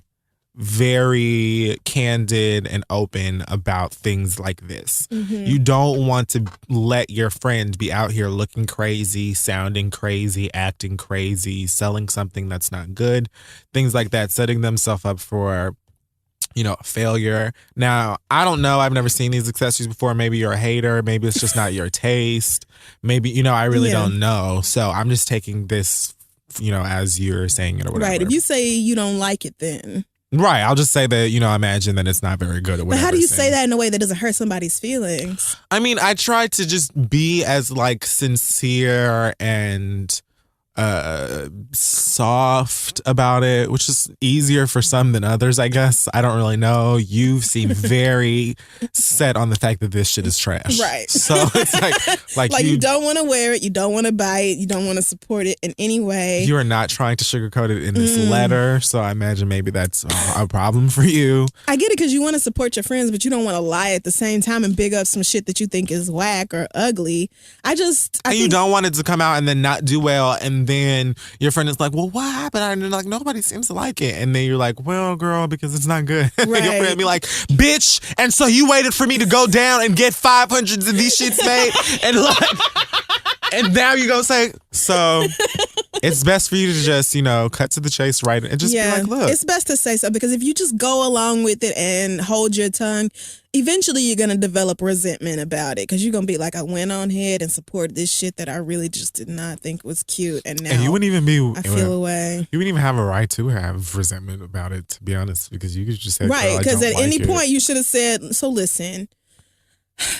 very candid and open about things like this. Mm-hmm. You don't want to let your friend be out here looking crazy, sounding crazy, acting crazy, selling something that's not good, things like that, setting themselves up for failure. Now, I don't know. I've never seen these accessories before. Maybe you're a hater. Maybe it's just not your taste. Maybe, I really don't know. So I'm just taking this, as you're saying it or whatever. Right. If you say you don't like it, then... Right. I'll just say that, imagine that it's not very good or whatever. But how do you say that in a way that doesn't hurt somebody's feelings? I mean, I try to just be as sincere and soft about it, which is easier for some than others, I guess. I don't really know. You seem very set on the fact that this shit is trash. Right. So it's like you don't want to wear it, you don't want to buy it, you don't want to support it in any way. You are not trying to sugarcoat it in this letter, so I imagine maybe that's a problem for you. I get it because you want to support your friends, but you don't want to lie at the same time and big up some shit that you think is whack or ugly. You don't want it to come out and then not do well, and then your friend is like, "Well, what happened?" And like, nobody seems to like it. And then you're like, "Well, girl, because it's not good." Right. Your friend be like, "Bitch, and so you waited for me to go down and get 500 of these shits made," and now you go say, so it's best for you to just, cut to the chase, right? And just be like, look. It's best to say so, because if you just go along with it and hold your tongue, eventually you're going to develop resentment about it, because you're going to be like, I went on ahead and supported this shit that I really just did not think was cute. And now you wouldn't even be, I feel away. You wouldn't even have a right to have resentment about it, to be honest, because you could just say, right, because at any point you you should have said, so listen,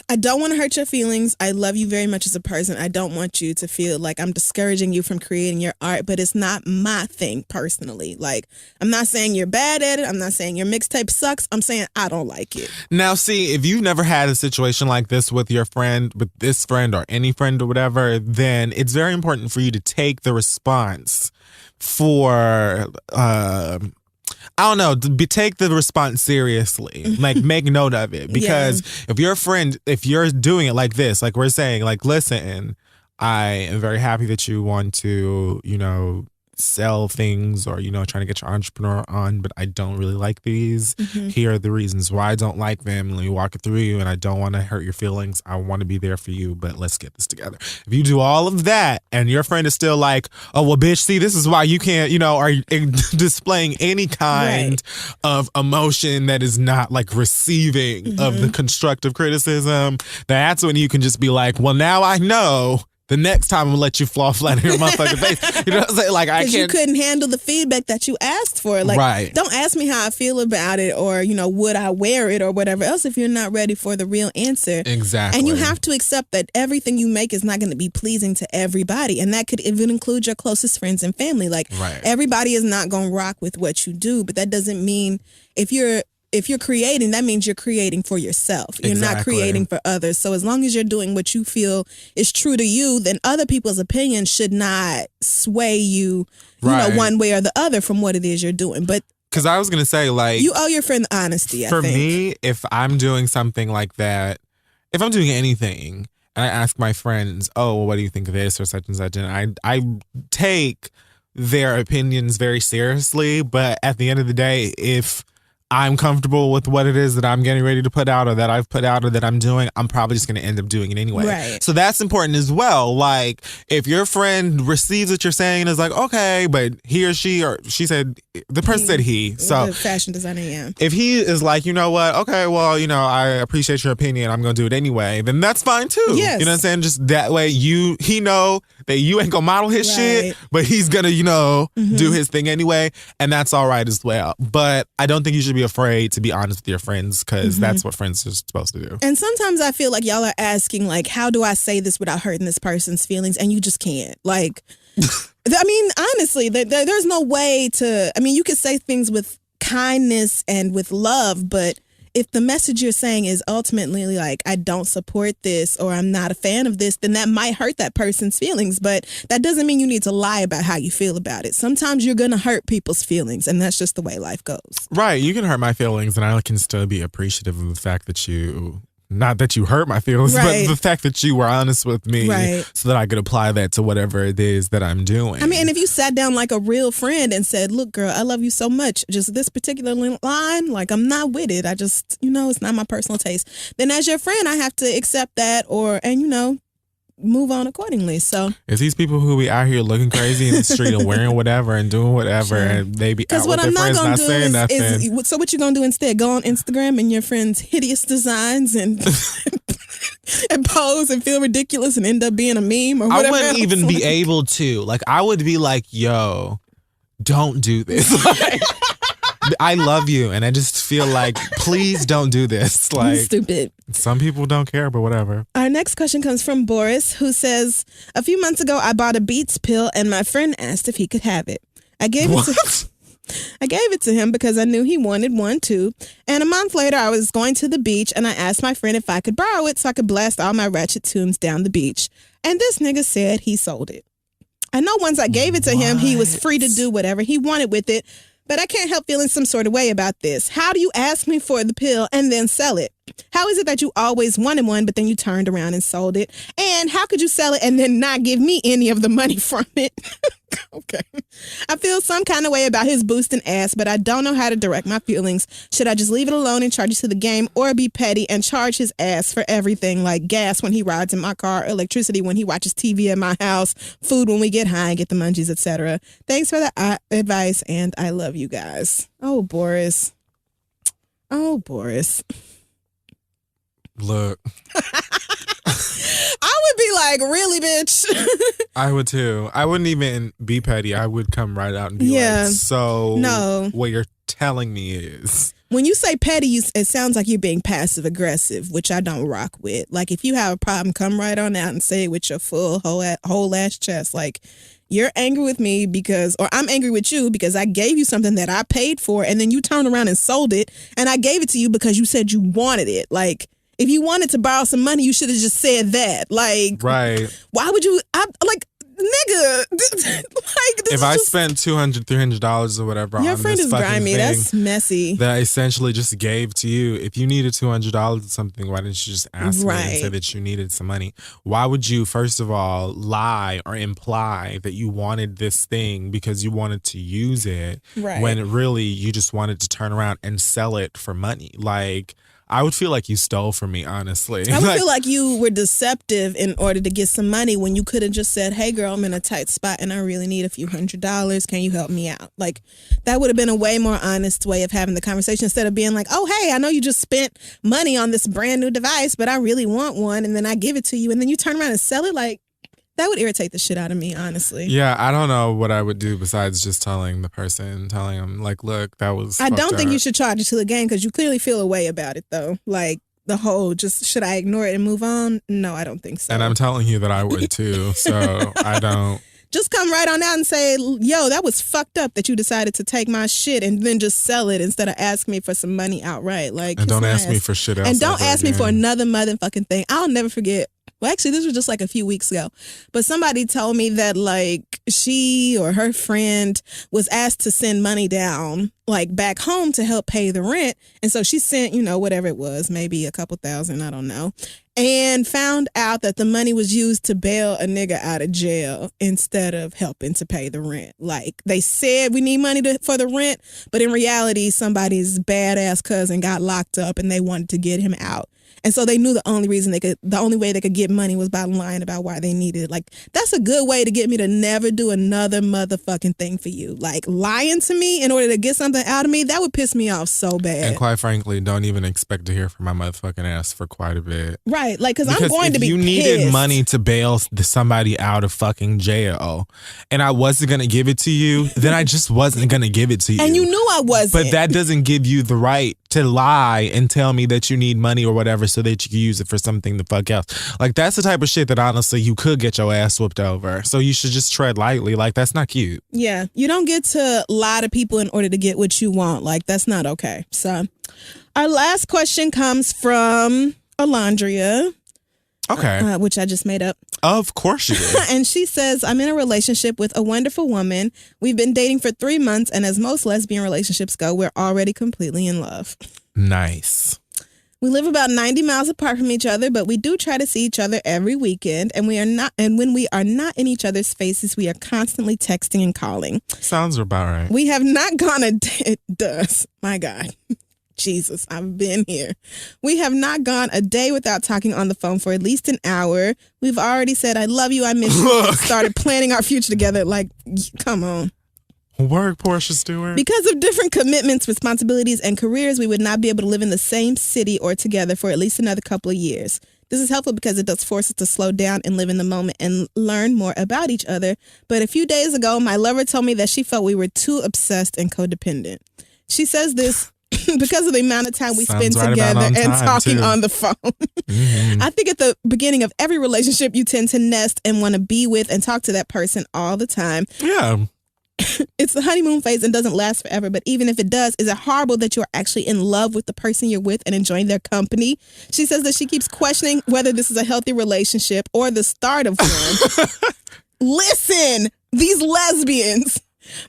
I don't want to hurt your feelings. I love you very much as a person. I don't want you to feel like I'm discouraging you from creating your art, but it's not my thing personally. Like, I'm not saying you're bad at it. I'm not saying your mixtape sucks. I'm saying I don't like it. Now, see, if you've never had a situation like this with your friend, with this friend or any friend or whatever, then it's very important for you to take the response for, I don't know, take the response seriously. Like, make note of it. Because if you're doing it like this, like we're saying, like, listen, I am very happy that you want to, sell things or, trying to get your entrepreneur on, but I don't really like these. Here are the reasons why I don't like them. Let me walk it through you, and I don't want to hurt your feelings. I want to be there for you, but let's get this together. If you do all of that and your friend is still like, oh, well, bitch, see, this is why you can't, are displaying any kind of emotion that is not like receiving of the constructive criticism, that's when you can just be like, well, now I know. The next time I'm gonna let you fall flat in your motherfucking face. You know what I'm saying? Like, I can't. You couldn't handle the feedback that you asked for. Like, don't ask me how I feel about it or, would I wear it or whatever else if you're not ready for the real answer. Exactly. And you have to accept that everything you make is not going to be pleasing to everybody. And that could even include your closest friends and family. Like, everybody is not going to rock with what you do, but that doesn't mean if you're creating, that means you're creating for yourself. You're not creating for others. So as long as you're doing what you feel is true to you, then other people's opinions should not sway you, one way or the other from what it is you're doing. But because I was going to say, like, you owe your friend honesty, I think. For me, if I'm doing something like that, if I'm doing anything and I ask my friends, oh, well, what do you think of this or such and such, and I take their opinions very seriously, but at the end of the day, if I'm comfortable with what it is that I'm getting ready to put out or that I've put out or that I'm doing, I'm probably just going to end up doing it anyway. Right. So that's important as well. Like, if your friend receives what you're saying and is like, okay, but he or she said, the person said he. So the fashion designer, yeah. If he is like, you know what, okay, well, I appreciate your opinion, I'm going to do it anyway, then that's fine too. Yes. You know what I'm saying? Just that way he know that you ain't going to model his shit, but he's going to, do his thing anyway. And that's all right as well. But I don't think you should be afraid to be honest with your friends because that's what friends are supposed to do. And sometimes I feel like y'all are asking, like, how do I say this without hurting this person's feelings? And you just can't. Like, I mean, honestly, there's no way to, you could say things with kindness and with love, but if the message you're saying is ultimately like, I don't support this or I'm not a fan of this, then that might hurt that person's feelings. But that doesn't mean you need to lie about how you feel about it. Sometimes you're going to hurt people's feelings, and that's just the way life goes. Right. You can hurt my feelings, and I can still be appreciative of the fact that not that you hurt my feelings, but the fact that you were honest with me so that I could apply that to whatever it is that I'm doing. And if you sat down like a real friend and said, look, girl, I love you so much. Just this particular line, like, I'm not with it. I just, it's not my personal taste. Then as your friend, I have to accept that and move on accordingly. So it's these people who be out here looking crazy in the street and wearing whatever and doing whatever, and they be out with their friends not saying nothing. So what you gonna do instead? Go on Instagram and your friend's hideous designs and and pose and feel ridiculous and end up being a meme or whatever. I wouldn't even be able to. Like, I would be like, yo, don't do this. I love you, and I just feel like, please don't do this. Like, stupid. Some people don't care, but whatever. Our next question comes from Boris, who says, a few months ago, I bought a Beats pill, and my friend asked if he could have it. I gave it to him because I knew he wanted one too. And a month later, I was going to the beach, and I asked my friend if I could borrow it so I could blast all my ratchet tunes down the beach. And this nigga said he sold it. I know once I gave it to him, he was free to do whatever he wanted with it. But I can't help feeling some sort of way about this. How do you ask me for the pill and then sell it? How is it that you always wanted one, but then you turned around and sold it? And how could you sell it and then not give me any of the money from it? Okay. I feel some kind of way about his boosting ass, but I don't know how to direct my feelings. Should I just leave it alone and charge it to the game, or be petty and charge his ass for everything, like gas when he rides in my car, electricity when he watches TV at my house, food when we get high and get the munchies, etc.? Thanks for the advice, and I love you guys. Oh, Boris. Look. I would be like, really, bitch? I would too. I wouldn't even be petty. I would come right out and be like, so no. What you're telling me is... When you say petty, it sounds like you're being passive aggressive, which I don't rock with. Like, if you have a problem, come right on out and say it with your full whole ass chest. Like, you're angry with me or I'm angry with you because I gave you something that I paid for, and then you turned around and sold it, and I gave it to you because you said you wanted it. Like, if you wanted to borrow some money, you should have just said that. Like, right. Why would you? nigga, like this if is I just, spent $200, $300 or whatever your on friend this is fucking grimy. thing That's messy. that I essentially just gave to you, if you needed $200 or something, why didn't you just ask me and say Right. that you needed some money? Why would you, first of all, lie or imply that you wanted this thing because you wanted to use it Right. when really you just wanted to turn around and sell it for money? Like, I would feel like you stole from me, honestly. I would feel like you were deceptive in order to get some money when you could have just said, hey, girl, I'm in a tight spot and I really need a few $100s. Can you help me out? Like, that would have been a way more honest way of having the conversation instead of being like, oh, hey, I know you just spent money on this brand new device, but I really want one. And then I give it to you and then you turn around and sell it. Like, that would irritate the shit out of me, honestly. Yeah, I don't know what I would do besides just telling them, like, look, that was I don't fucked think up. you should charge it to the game because you clearly feel a way about it, though. Like, the whole just, should I ignore it and move on? No, I don't think so. And I'm telling you that I would too. So I don't. Just come right on out and say, yo, that was fucked up that you decided to take my shit and then just sell it instead of asking me for some money outright. Like, And don't kiss my ask me ass. for shit else. And don't ever ask me for again. another motherfucking thing. I'll never forget. Well, actually, this was just like a few weeks ago. But somebody told me that like she or her friend was asked to send money down like back home to help pay the rent. And so she sent, you know, whatever it was, maybe a couple thousand, I don't know. And found out that the money was used to bail a nigga out of jail instead of helping to pay the rent. Like they said we need money for the rent, but in reality, somebody's badass cousin got locked up and they wanted to get him out. And so they knew the only way they could get money was by lying about why they needed it. Like, that's a good way to get me to never do another motherfucking thing for you. Like, lying to me in order to get something out of me, that would piss me off so bad. And quite frankly, don't even expect to hear from my motherfucking ass for quite a bit. Right. Like, because I'm going to be if you pissed. needed money to bail somebody out of fucking jail and I wasn't going to give it to you, then I just wasn't going to give it to you. And you knew I wasn't. But that doesn't give you the right to lie and tell me that you need money or whatever so that you can use it for something the fuck else. Like, that's the type of shit that honestly you could get your ass whooped over. So you should just tread lightly. Like, that's not cute. Yeah. You don't get to lie to people in order to get what you want. Like, that's not okay. So our last question comes from Alondria. Okay. Which I just made up. Of course you did. And she says, I'm in a relationship with a wonderful woman. We've been dating for 3 months, and as most lesbian relationships go, we're already completely in love. Nice. We live about 90 miles apart from each other, but we do try to see each other every weekend, and when we are not in each other's faces, we are constantly texting and calling. Sounds about right. We have not gone a day. It does. My God. Jesus, I've been here. We have not gone a day without talking on the phone for at least an hour. We've already said, I love you, I miss you, and started planning our future together. Like, come on. Work, Portia Stewart. Because of different commitments, responsibilities, and careers, we would not be able to live in the same city or together for at least another couple of years. This is helpful because it does force us to slow down and live in the moment and learn more about each other. But a few days ago, my lover told me that she felt we were too obsessed and codependent. She says this because of the amount of time we spend together and talking on the phone. Mm-hmm. I think at the beginning of every relationship, you tend to nest and want to be with and talk to that person all the time. Yeah. It's the honeymoon phase and doesn't last forever. But even if it does, is it horrible that you're actually in love with the person you're with and enjoying their company? She says that she keeps questioning whether this is a healthy relationship or the start of one. Listen, these lesbians.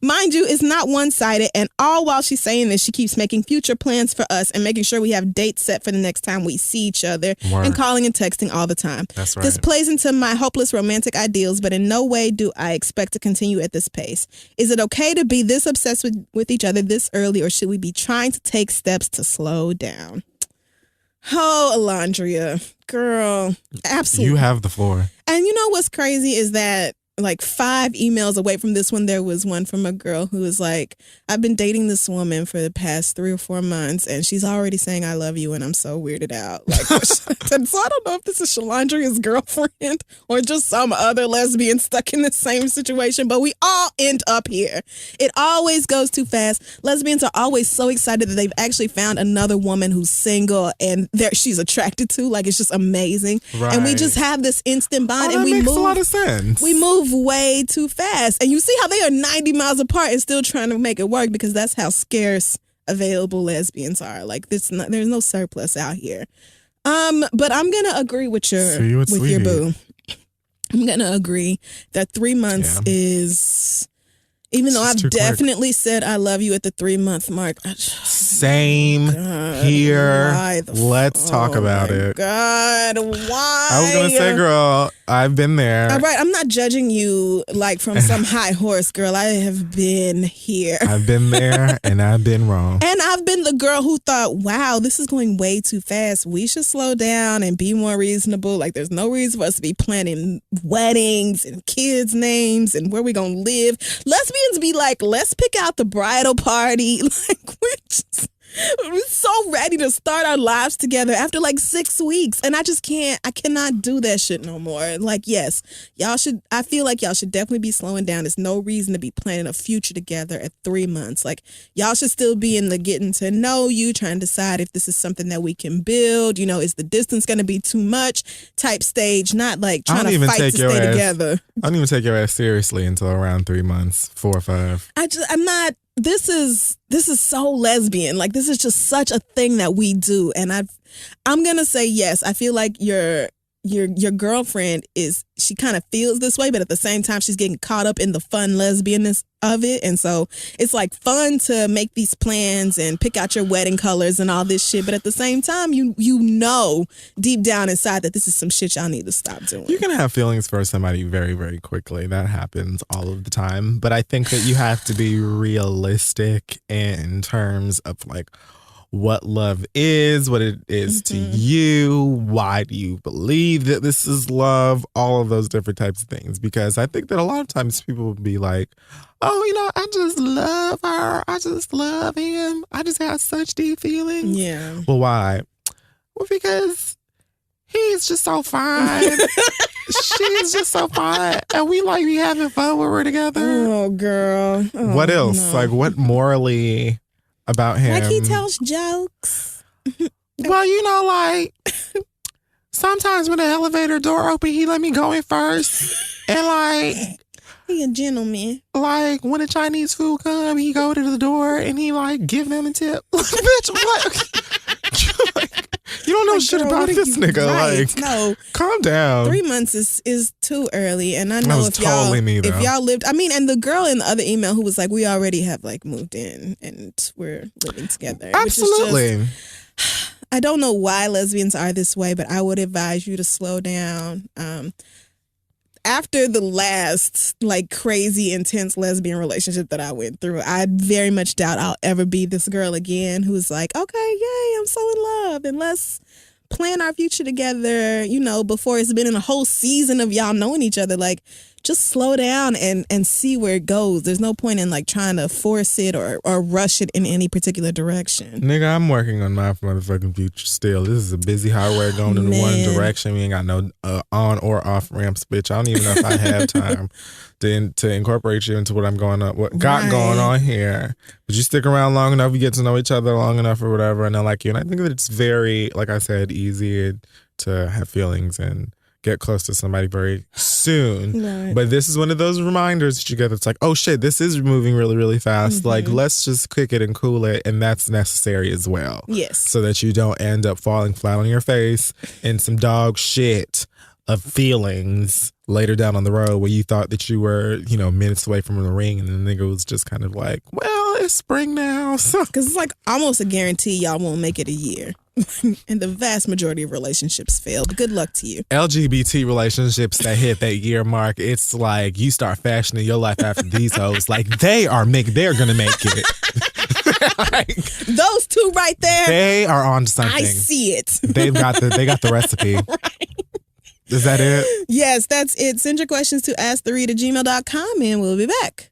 Mind you, it's not one-sided, and all while she's saying this, she keeps making future plans for us and making sure we have dates set for the next time we see each other. Word. And calling and texting all the time. That's right. This plays into my hopeless romantic ideals, but in no way do I expect to continue at this pace. Is it okay to be this obsessed with each other this early, or should we be trying to take steps to slow down? Oh, Alondria, girl, absolutely. You have the floor. And you know what's crazy is that like 5 emails away from this one, there was one from a girl who was like, I've been dating this woman for the past 3 or 4 months and she's already saying I love you and I'm so weirded out. Like, so I don't know if this is Shalandria's girlfriend or just some other lesbian stuck in the same situation, but we all end up here. It always goes too fast. Lesbians are always so excited that they've actually found another woman who's single and she's attracted to. Like, it's just amazing. Right. And we just have this instant bond and that we makes move. a lot of sense. We move way too fast. And you see how they are 90 miles apart and still trying to make it work because that's how scarce available lesbians are. Like, there's no surplus out here. But I'm going to agree with your boo. I'm going to agree that 3 months is, even though I've definitely said I love you at the 3-month mark. Same here. Let's talk about it. God, why? I was going to say, girl, I've been there. All right, I'm not judging you like from some high horse, girl. I have been here. I've been there and I've been wrong. And I've been the girl who thought, wow, this is going way too fast. We should slow down and be more reasonable. Like, there's no reason for us to be planning weddings and kids' names and where we going to live. Lesbians be like, let's pick out the bridal party. Like, we're so ready to start our lives together after like 6 weeks. And I cannot do that shit no more. Like, yes, I feel like y'all should definitely be slowing down. There's no reason to be planning a future together at 3 months. Like, y'all should still be in the getting to know you, trying to decide if this is something that we can build. You know, is the distance going to be too much type stage, not like trying to fight to stay together. I don't even take your ass seriously until around 3 months, 4 or 5. I'm not. This is so lesbian. Like, this is just such a thing that we do. And I'm gonna say yes. I feel like your girlfriend she kind of feels this way, but at the same time she's getting caught up in the fun lesbianness of it. And so it's like fun to make these plans and pick out your wedding colors and all this shit. But at the same time, you know deep down inside that this is some shit y'all need to stop doing. You can have feelings for somebody very, very quickly. That happens all of the time. But I think that you have to be realistic in terms of like what love is, what it is to you, why do you believe that this is love, all of those different types of things. Because I think that a lot of times people will be like, oh, you know, I just love her. I just love him. I just have such deep feelings. Yeah. Well, why? Well, because he's just so fine. She's just so fine. And we like be having fun when we're together. Oh, girl. Oh, what else? No. Like, what morally about him? Like, he tells jokes. Well, you know, like, sometimes when the elevator door open, he let me go in first. And like, he a gentleman. Like, when the Chinese food come, he go to the door and he like give them a tip. Like, bitch, what? Like, you don't know like, shit about this nigga. Right. Like, no, calm down. 3 months is too early, and I know if y'all lived. I mean, and the girl in the other email who was like, we already have like moved in and we're living together. Absolutely. I don't know why lesbians are this way, but I would advise you to slow down. After the last like crazy intense lesbian relationship that I went through, I very much doubt I'll ever be this girl again who's like, okay, yay, I'm so in love and let's plan our future together, you know, before it's been in a whole season of y'all knowing each other. Like, just slow down and see where it goes. There's no point in like trying to force it or rush it in any particular direction. Nigga, I'm working on my motherfucking future still. This is a busy highway going in the one direction. We ain't got no on or off ramps, bitch. I don't even know if I have time to incorporate you into what going on here. But you stick around long enough, we get to know each other long enough or whatever, and I like you. And I think that it's very, like I said, easy to have feelings and get close to somebody very soon. Right. But this is one of those reminders that you get that's like, oh shit, this is moving really, really fast. Like, let's just kick it and cool it. And that's necessary as well. Yes. So that you don't end up falling flat on your face in some dog shit of feelings later down on the road where you thought that you were, you know, minutes away from the ring, and the nigga was just kind of like, well, it's spring now. Because it's like almost a guarantee y'all won't make it a year. And the vast majority of relationships fail. But good luck to you. LGBT relationships that hit that year mark, it's like you start fashioning your life after these hoes. Like, they're gonna make it. Like, those two right there, they are on something. I see it. They got the recipe. Right. Is that it? Yes, that's it. Send your questions to ask3@gmail.com and we'll be back.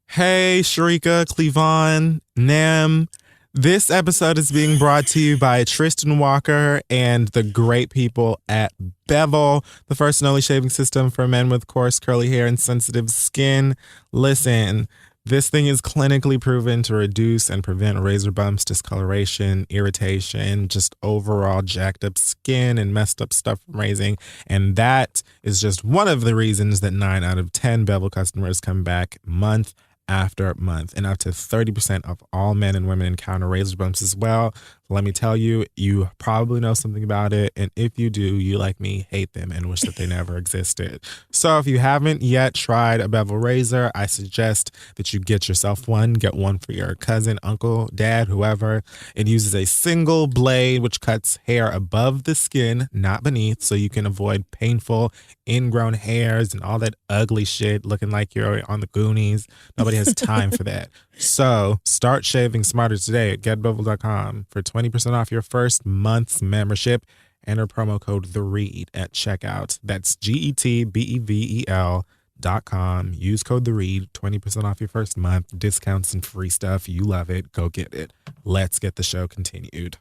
Hey, Sharika, Cleavon, Nem. This episode is being brought to you by Tristan Walker and the great people at Bevel, the first and only shaving system for men with coarse, curly hair and sensitive skin. Listen, this thing is clinically proven to reduce and prevent razor bumps, discoloration, irritation, just overall jacked up skin and messed up stuff from razing. And that is just one of the reasons that 9 out of 10 Bevel customers come back month after month, and up to 30% of all men and women encounter razor bumps as well. Let me tell you, you probably know something about it, and if you do, you like me hate them and wish that they never existed. So if you haven't yet tried a bevel razor, I suggest that you get yourself one. Get one for your cousin, uncle, dad, whoever. It uses a single blade which cuts hair above the skin, not beneath, so you can avoid painful ingrown hairs and all that ugly shit looking like you're on the Goonies. Nobody has time for that. So start shaving smarter today at getbevel.com for 20% off your first month's membership. Enter promo code THEREAD at checkout. That's GETBEVEL.com. Use code THEREAD, 20% off your first month, discounts and free stuff. You love it. Go get it. Let's get the show continued.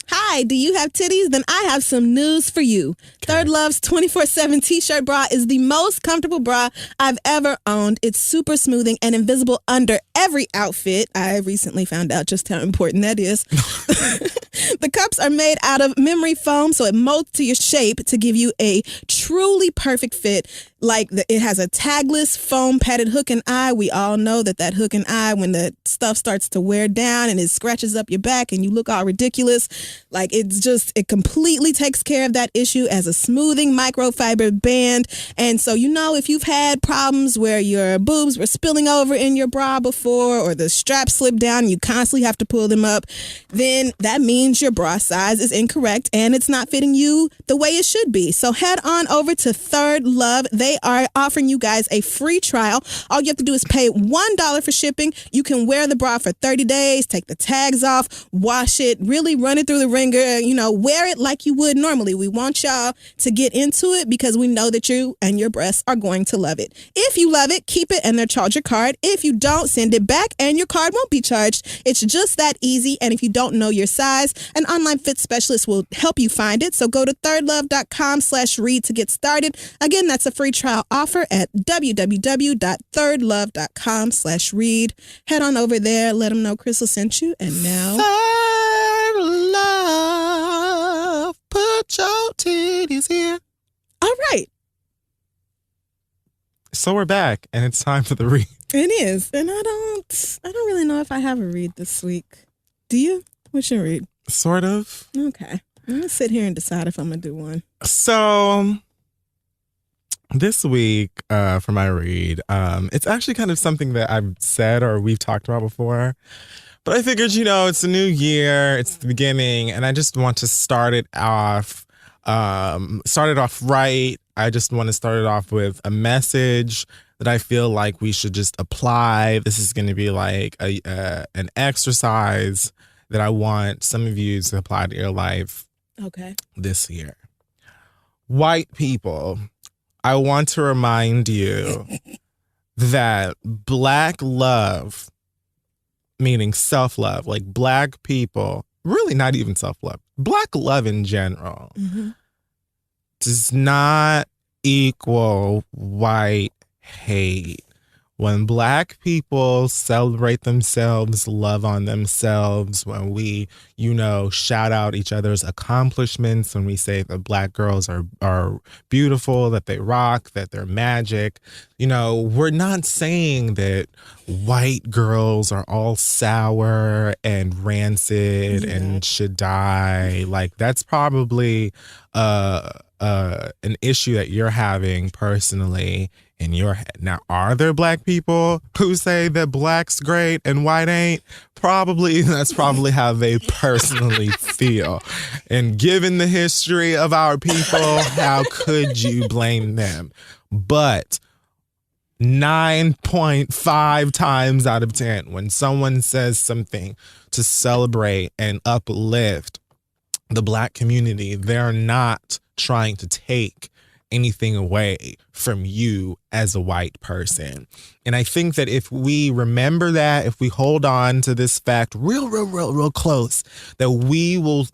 Hi, do you have titties? Then I have some news for you. Third Love's 24/7 t-shirt bra is the most comfortable bra I've ever owned. It's super smoothing and invisible under every outfit. I recently found out just how important that is. The cups are made out of memory foam, so it molds to your shape to give you a truly perfect fit. It has a tagless foam padded hook and eye. We all know that hook and eye, when the stuff starts to wear down and it scratches up your back and you look all ridiculous, it completely takes care of that issue as a smoothing microfiber band. And so, if you've had problems where your boobs were spilling over in your bra before, or the straps slipped down and you constantly have to pull them up, then that means your bra size is incorrect and it's not fitting you the way it should be. So head on over to Third Love. They are offering you guys a free trial. All you have to do is pay $1 for shipping. You can wear the bra for 30 days, take the tags off, wash it, really run it through the ringer, wear it like you would normally. We want y'all to get into it because we know that you and your breasts are going to love it. If you love it, keep it and they'll charge your card. If you don't, send it back and your card won't be charged. It's just that easy. And if you don't know your size, an online fit specialist will help you find it. So go to thirdlove.com/read to get started. Again, that's a free trial offer at www.thirdlove.com/read. Head on over there. Let them know Crystal sent you. And now, Third Love, put your titties here. All right. So we're back, and it's time for the read. It is. And I don't really know if I have a read this week. Do you? What's your read? Sort of. Okay. I'm going to sit here and decide if I'm going to do one. So this week for my read, it's actually kind of something that I've said or we've talked about before. But I figured, it's a new year, it's the beginning, and I just want to start it off right. I just want to start it off with a message that I feel like we should just apply. This is going to be like an exercise that I want some of you to apply to your life this year. White people, I want to remind you that Black love, meaning self-love, like Black people, really not even self-love, Black love in general, does not equal white hate. When Black people celebrate themselves, love on themselves, when we, shout out each other's accomplishments, when we say that Black girls are beautiful, that they rock, that they're magic, we're not saying that white girls are all sour and rancid and should die. Like, that's probably an issue that you're having personally in your head. Now, are there Black people who say that Black's great and white ain't? Probably. That's probably how they personally feel. And given the history of our people, how could you blame them? But 9.5 times out of 10, when someone says something to celebrate and uplift the Black community, they're not trying to take anything away from you as a white person. And I think that if we remember that, if we hold on to this fact real close, that we will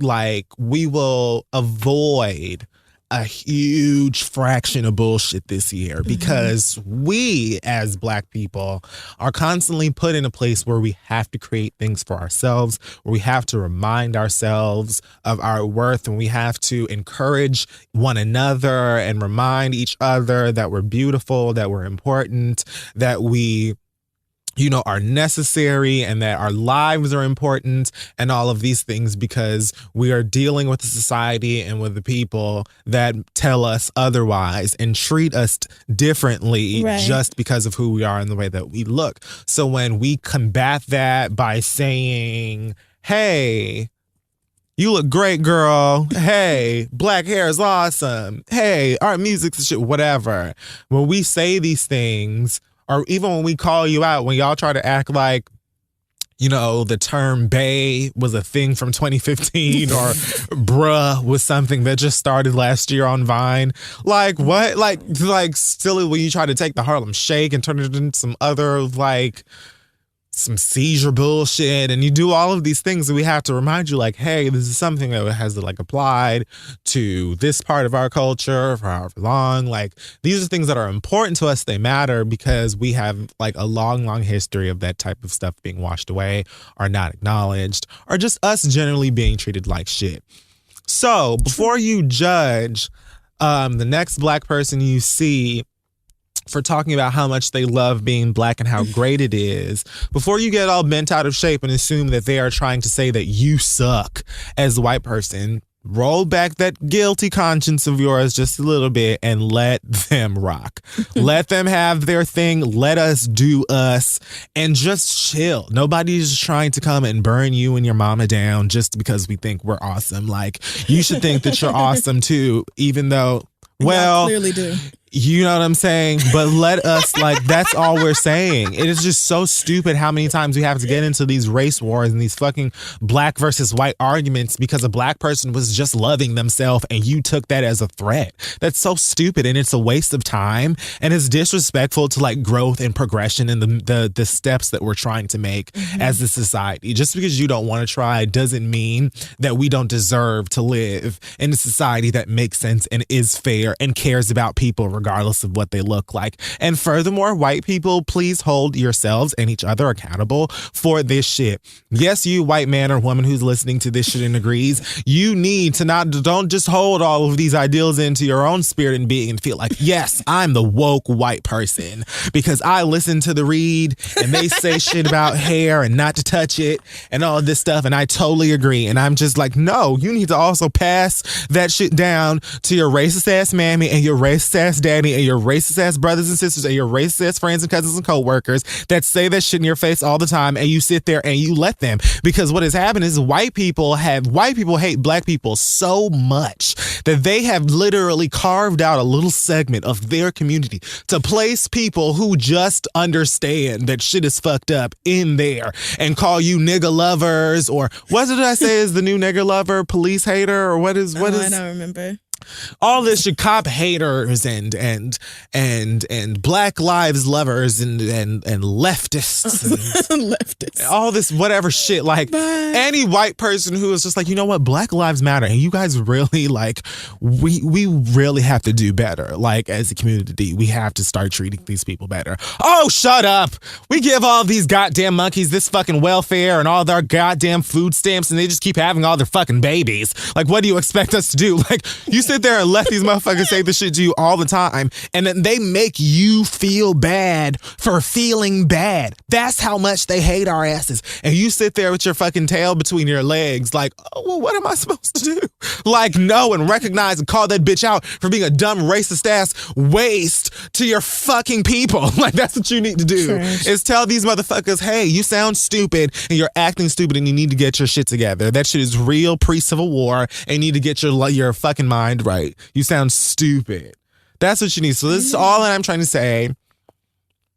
avoid a huge fraction of bullshit this year, because we as Black people are constantly put in a place where we have to create things for ourselves, where we have to remind ourselves of our worth, and we have to encourage one another and remind each other that we're beautiful, that we're important, that we are necessary and that our lives are important and all of these things, because we are dealing with a society and with the people that tell us otherwise and treat us differently just because of who we are and the way that we look. So when we combat that by saying, hey, you look great, girl. Hey, black hair is awesome. Hey, our music's shit, whatever. When we say these things, or even when we call you out, when y'all try to act like, the term bae was a thing from 2015 or bruh was something that just started last year on Vine. Like what? Like still when you try to take the Harlem Shake and turn it into some other some seizure bullshit, and you do all of these things, and we have to remind you, like, hey, this is something that has applied to this part of our culture for however long. Like, these are things that are important to us. They matter because we have a long history of that type of stuff being washed away or not acknowledged, or just us generally being treated like shit. So before you judge the next black person you see for talking about how much they love being black and how great it is, before you get all bent out of shape and assume that they are trying to say that you suck as a white person, roll back that guilty conscience of yours just a little bit and let them rock. Let them have their thing. Let us do us and just chill. Nobody's trying to come and burn you and your mama down just because we think we're awesome. Like, you should think that you're awesome too, even though, well, y'all clearly do. You know what I'm saying? But let us, that's all we're saying. It is just so stupid how many times we have to get into these race wars and these fucking black versus white arguments because a black person was just loving themselves and you took that as a threat. That's so stupid, and it's a waste of time, and it's disrespectful to growth and progression and the steps that we're trying to make as a society. Just because you don't want to try doesn't mean that we don't deserve to live in a society that makes sense and is fair and cares about people regardless of what they look like. And furthermore, white people, please hold yourselves and each other accountable for this shit. Yes, you white man or woman who's listening to this shit and agrees, you need to don't just hold all of these ideals into your own spirit and being and feel like, yes, I'm the woke white person because I listen to the read and they say shit about hair and not to touch it and all this stuff, and I totally agree. And I'm just like, no, you need to also pass that shit down to your racist ass mammy and your racist ass daddy and your racist ass brothers and sisters and your racist ass friends and cousins and co-workers that say that shit in your face all the time, and you sit there and you let them. Because what has happened is white people hate black people so much that they have literally carved out a little segment of their community to place people who just understand that shit is fucked up in there and call you nigga lovers, or what did I say is the new nigga lover, police hater, or what is I don't remember. All this shit, cop haters and Black Lives lovers and leftists and leftists, all this whatever shit. Like, any white person who is just like, you know what, Black Lives matter, and you guys really we really have to do better. Like, as a community, we have to start treating these people better. Oh, shut up! We give all these goddamn monkeys this fucking welfare and all their goddamn food stamps, and they just keep having all their fucking babies. Like, what do you expect us to do? Like, you sit there and let these motherfuckers say this shit to you all the time, and then they make you feel bad for feeling bad. That's how much they hate our asses. And you sit there with your fucking tail between your legs like, oh, well, what am I supposed to do? Like, no, and recognize and call that bitch out for being a dumb racist ass waste to your fucking people. Like, that's what you need to do. Trash. Is tell these motherfuckers, hey, you sound stupid and you're acting stupid and you need to get your shit together. That shit is real pre-Civil War, and you need to get your fucking mind right. You sound stupid. That's what you need. So this is all that I'm trying to say.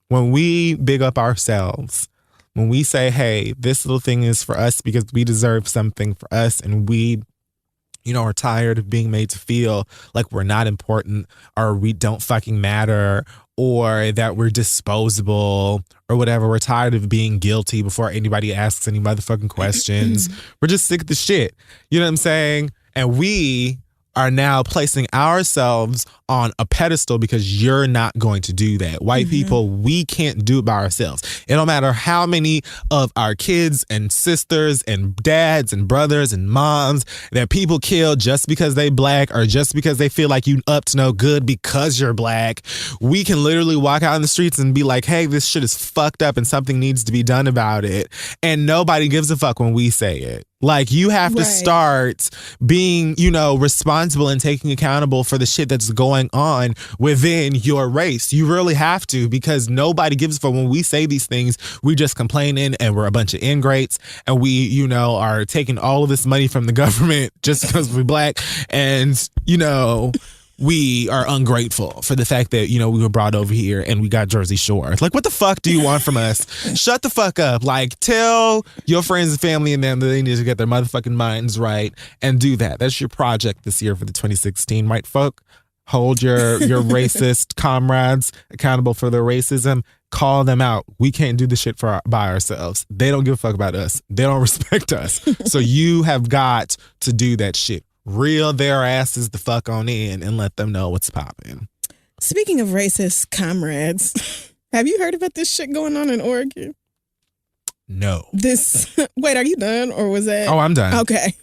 When we big up ourselves, when we say, hey, this little thing is for us because we deserve something for us, and we, are tired of being made to feel like we're not important or we don't fucking matter or that we're disposable or whatever. We're tired of being guilty before anybody asks any motherfucking questions. We're just sick of the shit. You know what I'm saying? And we are now placing ourselves on a pedestal because you're not going to do that. White people, we can't do it by ourselves. It don't matter how many of our kids and sisters and dads and brothers and moms that people kill just because they black or just because they feel like you up to no good because you're black. We can literally walk out in the streets and be like, hey, this shit is fucked up and something needs to be done about it. And nobody gives a fuck when we say it. Like, you have to start being, responsible and taking accountable for the shit that's going on within your race. You really have to, because nobody gives a fuck when we say these things. We just complaining and we're a bunch of ingrates and we, are taking all of this money from the government just because we're black. And, we are ungrateful for the fact that, we were brought over here and we got Jersey Shore. Like, what the fuck do you want from us? Shut the fuck up. Like, tell your friends and family and them that they need to get their motherfucking minds right and do that. That's your project this year for the 2016, right, folk? Hold your racist comrades accountable for their racism. Call them out. We can't do this shit by ourselves. They don't give a fuck about us. They don't respect us. So you have got to do that shit. Reel their asses the fuck on in and let them know what's popping. Speaking of racist comrades, have you heard about this shit going on in Oregon? No. Wait, are you done or was that? Oh, I'm done. Okay.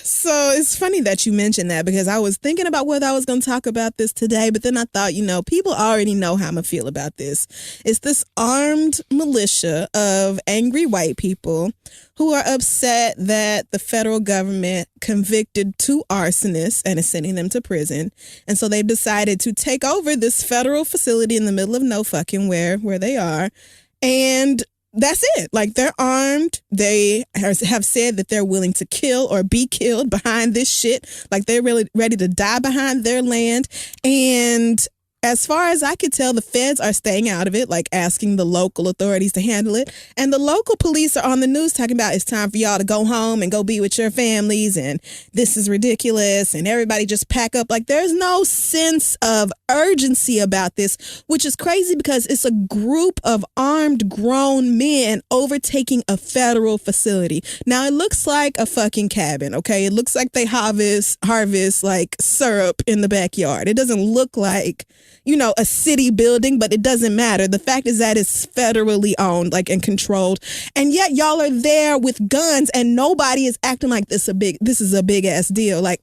So it's funny that you mentioned that because I was thinking about whether I was going to talk about this today, but then I thought, people already know how I'm going to feel about this. It's this armed militia of angry white people who are upset that the federal government convicted 2 arsonists and is sending them to prison. And so they've decided to take over this federal facility in the middle of no fucking where they are. And that's it. Like, they're armed. They have said that they're willing to kill or be killed behind this shit. Like, they're really ready to die behind their land. And as far as I could tell, the feds are staying out of it, like asking the local authorities to handle it. And the local police are on the news talking about it's time for y'all to go home and go be with your families. And this is ridiculous. And everybody just pack up. Like, there's no sense of urgency about this, which is crazy because it's a group of armed grown men overtaking a federal facility. Now, it looks like a fucking cabin, okay? It looks like they harvest like syrup in the backyard. It doesn't look like a city building, but it doesn't matter. The fact is that it's federally owned, like, and controlled. And yet y'all are there with guns and nobody is acting like this is a big ass deal. Like,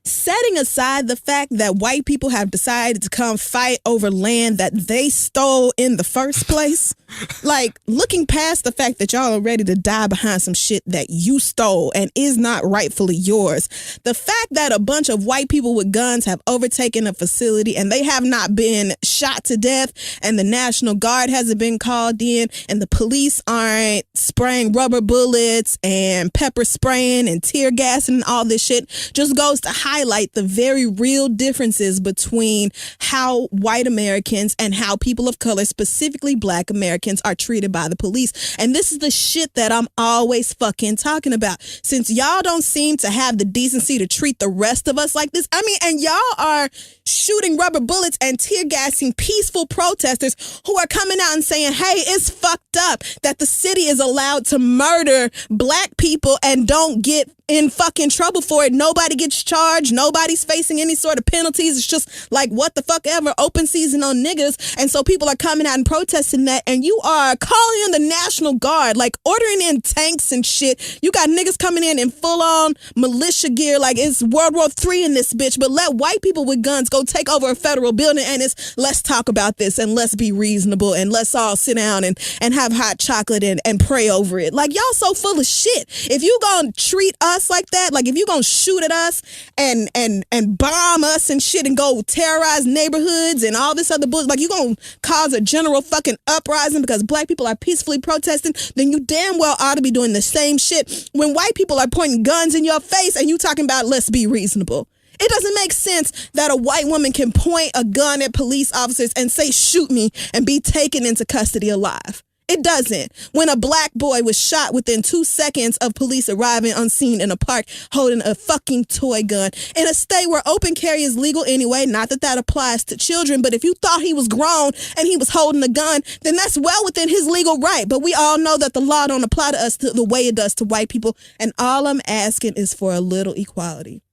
setting aside the fact that white people have decided to come fight over land that they stole in the first place, like, looking past the fact that y'all are ready to die behind some shit that you stole and is not rightfully yours, the fact that a bunch of white people with guns have overtaken a facility and they have not been shot to death and the National Guard hasn't been called in and the police aren't spraying rubber bullets and pepper spraying and tear gassing and all this shit just goes to highlight the very real differences between how white Americans and how people of color, specifically black Americans, are treated by the police. And this is the shit that I'm always fucking talking about. Since y'all don't seem to have the decency to treat the rest of us like this, and y'all are shooting rubber bullets and tear gassing peaceful protesters who are coming out and saying, hey, it's fucked up that the city is allowed to murder black people and don't get in fucking trouble for it. Nobody gets charged. Nobody's facing any sort of penalties. It's just like, what the fuck ever, open season on niggas. And so people are coming out and protesting that, and you are calling in the National Guard, like ordering in tanks and shit. You got niggas coming in full on militia gear like it's World War III in this bitch, but let white people with guns go take over a federal building and it's let's talk about this and let's be reasonable and let's all sit down and have hot chocolate and pray over it. Like, y'all so full of shit. If you gonna treat us like that, like if you gonna shoot at us and bomb us and shit and go terrorize neighborhoods and all this other bullshit, like you gonna cause a general fucking uprising because black people are peacefully protesting, then you damn well ought to be doing the same shit when white people are pointing guns in your face and you talking about let's be reasonable. It doesn't make sense that a white woman can point a gun at police officers and say shoot me and be taken into custody alive. It doesn't. When a black boy was shot within 2 seconds of police arriving on scene in a park holding a fucking toy gun in a state where open carry is legal anyway, not that that applies to children, but if you thought he was grown and he was holding a gun, then that's well within his legal right. But we all know that the law don't apply to us the way it does to white people, and all I'm asking is for a little equality.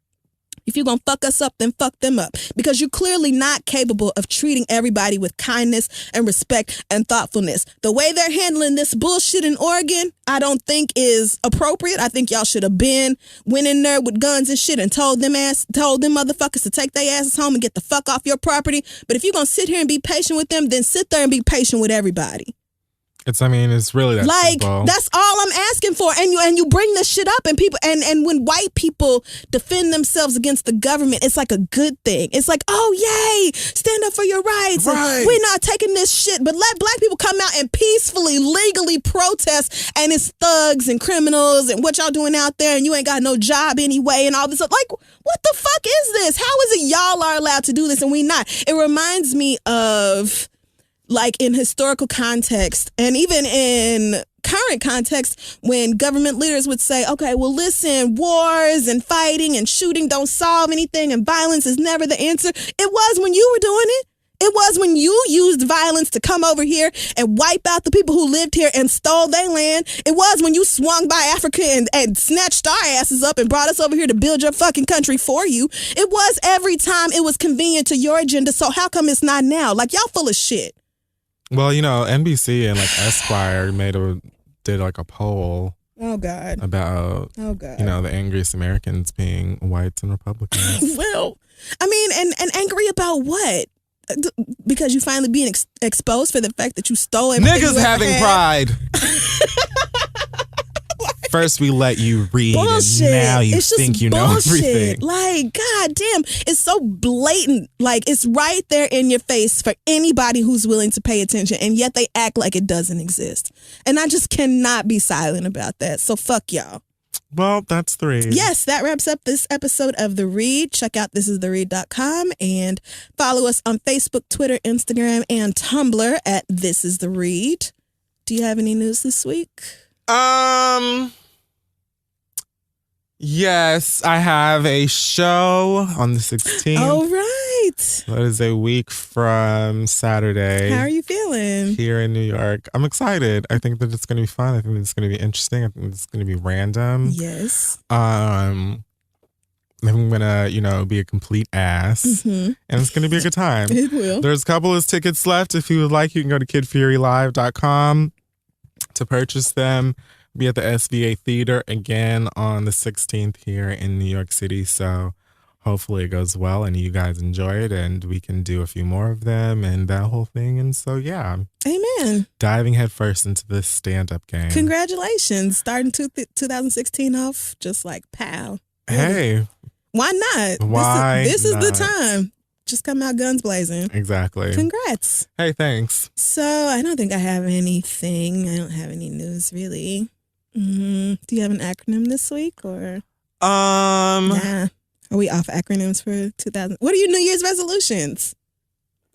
If you're going to fuck us up, then fuck them up. Because you're clearly not capable of treating everybody with kindness and respect and thoughtfulness. The way they're handling this bullshit in Oregon, I don't think is appropriate. I think y'all should have went in there with guns and shit and told them motherfuckers to take their asses home and get the fuck off your property. But if you're going to sit here and be patient with them, then sit there and be patient with everybody. It's really that simple. That's all I'm asking for. And you bring this shit up and people and when white people defend themselves against the government, it's like a good thing. It's like, oh yay, stand up for your rights. Right. We're not taking this shit. But let black people come out and peacefully, legally protest, and it's thugs and criminals and what y'all doing out there, and you ain't got no job anyway and all this. Like, what the fuck is this? How is it y'all are allowed to do this and we not? It reminds me of, like, in historical context and even in current context, when government leaders would say, okay, well, listen, wars and fighting and shooting don't solve anything and violence is never the answer. It was when you were doing it. It was when you used violence to come over here and wipe out the people who lived here and stole their land. It was when you swung by Africa and snatched our asses up and brought us over here to build your fucking country for you. It was every time it was convenient to your agenda. So how come it's not now? Like, y'all full of shit. Well, NBC and Esquire did a poll. Oh God. About the angriest Americans being whites and Republicans. Well, I mean, and angry about what? Because you finally being exposed for the fact that you stole everything. Niggas having pride. First we let you read, bullshit. And now you think you know everything. Like, goddamn, it's so blatant. Like, it's right there in your face for anybody who's willing to pay attention, and yet they act like it doesn't exist. And I just cannot be silent about that. So fuck y'all. Well, that's the read. Yes, that wraps up this episode of The Read. Check out thisistheread.com and follow us on Facebook, Twitter, Instagram, and Tumblr at This Is The Read. Do you have any news this week? Yes, I have a show on the 16th. All right. That is a week from Saturday. How are you feeling? Here in New York. I'm excited. I think that it's going to be fun. I think it's going to be interesting. I think it's going to be random. Yes. I'm going to, be a complete ass. Mm-hmm. And it's going to be a good time. It will. There's a couple of tickets left. If you would like, you can go to kidfurylive.com to purchase them. Be at the SVA Theater again on the 16th here in New York City. So hopefully it goes well and you guys enjoy it and we can do a few more of them and that whole thing. And so, yeah. Amen. Diving headfirst into this stand-up game. Congratulations. Starting 2016 off just like pow. Hey. Why not? This is the time. Just come out guns blazing. Exactly. Congrats. Hey, thanks. So I don't think I have anything. I don't have any news really. Do you have an acronym this week or? Nah. Are we off acronyms for 2000? What are your New Year's resolutions?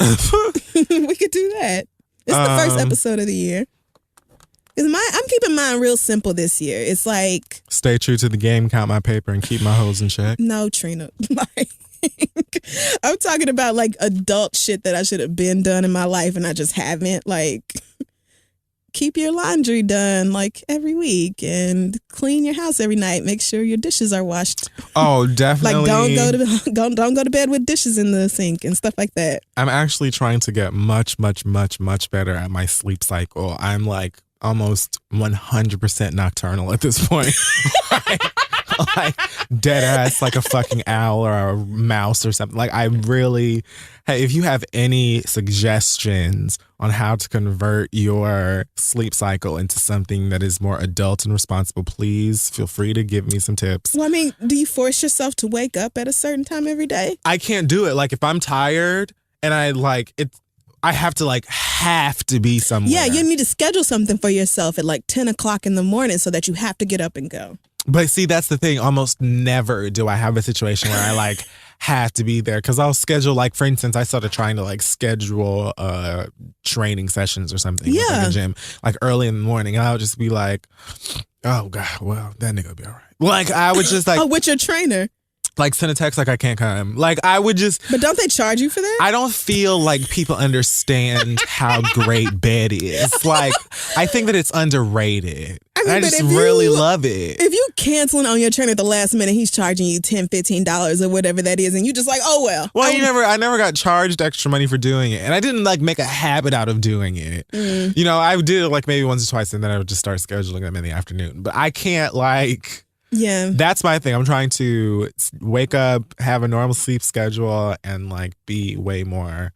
We could do that. It's the first episode of the year. I'm keeping mine real simple this year. It's like stay true to the game, count my paper, and keep my hoes in check. No, Trina. I'm talking about like adult shit that I should have been done in my life and I just haven't. Like, keep your laundry done like every week and clean your house every night. Make sure your dishes are washed. Oh, definitely. Like don't go to bed with dishes in the sink and stuff like that. I'm actually trying to get much, much, much, much better at my sleep cycle. I'm like almost 100% nocturnal at this point. like dead ass, like a fucking owl or a mouse or something. Like, I really, hey, if you have any suggestions on how to convert your sleep cycle into something that is more adult and responsible, please feel free to give me some tips. Well, I mean, do you force yourself to wake up at a certain time every day? I can't do it. Like, if I'm tired and I have to be somewhere. Yeah, you need to schedule something for yourself at like 10 o'clock in the morning so that you have to get up and go. But see, that's the thing. Almost never do I have a situation where I have to be there. Because I'll schedule, for instance, I started trying to schedule training sessions or something with the gym early in the morning. And I would just be like, oh God, well, that nigga will be all right. I would just oh, with your trainer? Send a text I can't come. I would just. But don't they charge you for that? I don't feel like people understand how great bed is. I think that it's underrated. I just really love it. If you canceling on your trainer at the last minute. He's charging you $10, $15 or whatever that is. And you just like, oh, well. Well, I never got charged extra money for doing it. And I didn't like make a habit out of doing it. You know, I did it like maybe once or twice and then I would just start scheduling them in the afternoon. But I can't like... Yeah. That's my thing. I'm trying to wake up, have a normal sleep schedule, and like be way more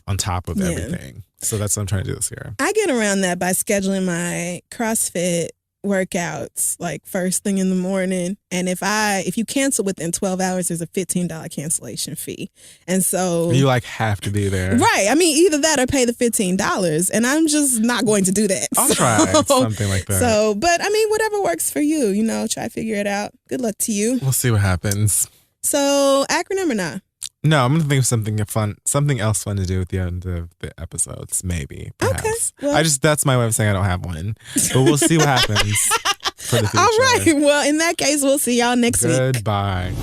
on top of everything. So that's what I'm trying to do this year. I get around that by scheduling my CrossFit workouts like first thing in the morning. And if you cancel within 12 hours, there's a $15 cancellation fee. And so you like have to be there. Right. I mean, either that or pay the $15. And I'm just not going to do that. I'll try something like that. So, but I mean, whatever works for you, you know, try to figure it out. Good luck to you. We'll see what happens. So, acronym or not? No, I'm gonna think of something else fun to do at the end of the episodes, maybe. Perhaps. Okay. Well, that's my way of saying I don't have one. But we'll see what happens for the future. All right. Well, in that case, we'll see y'all next week. Goodbye.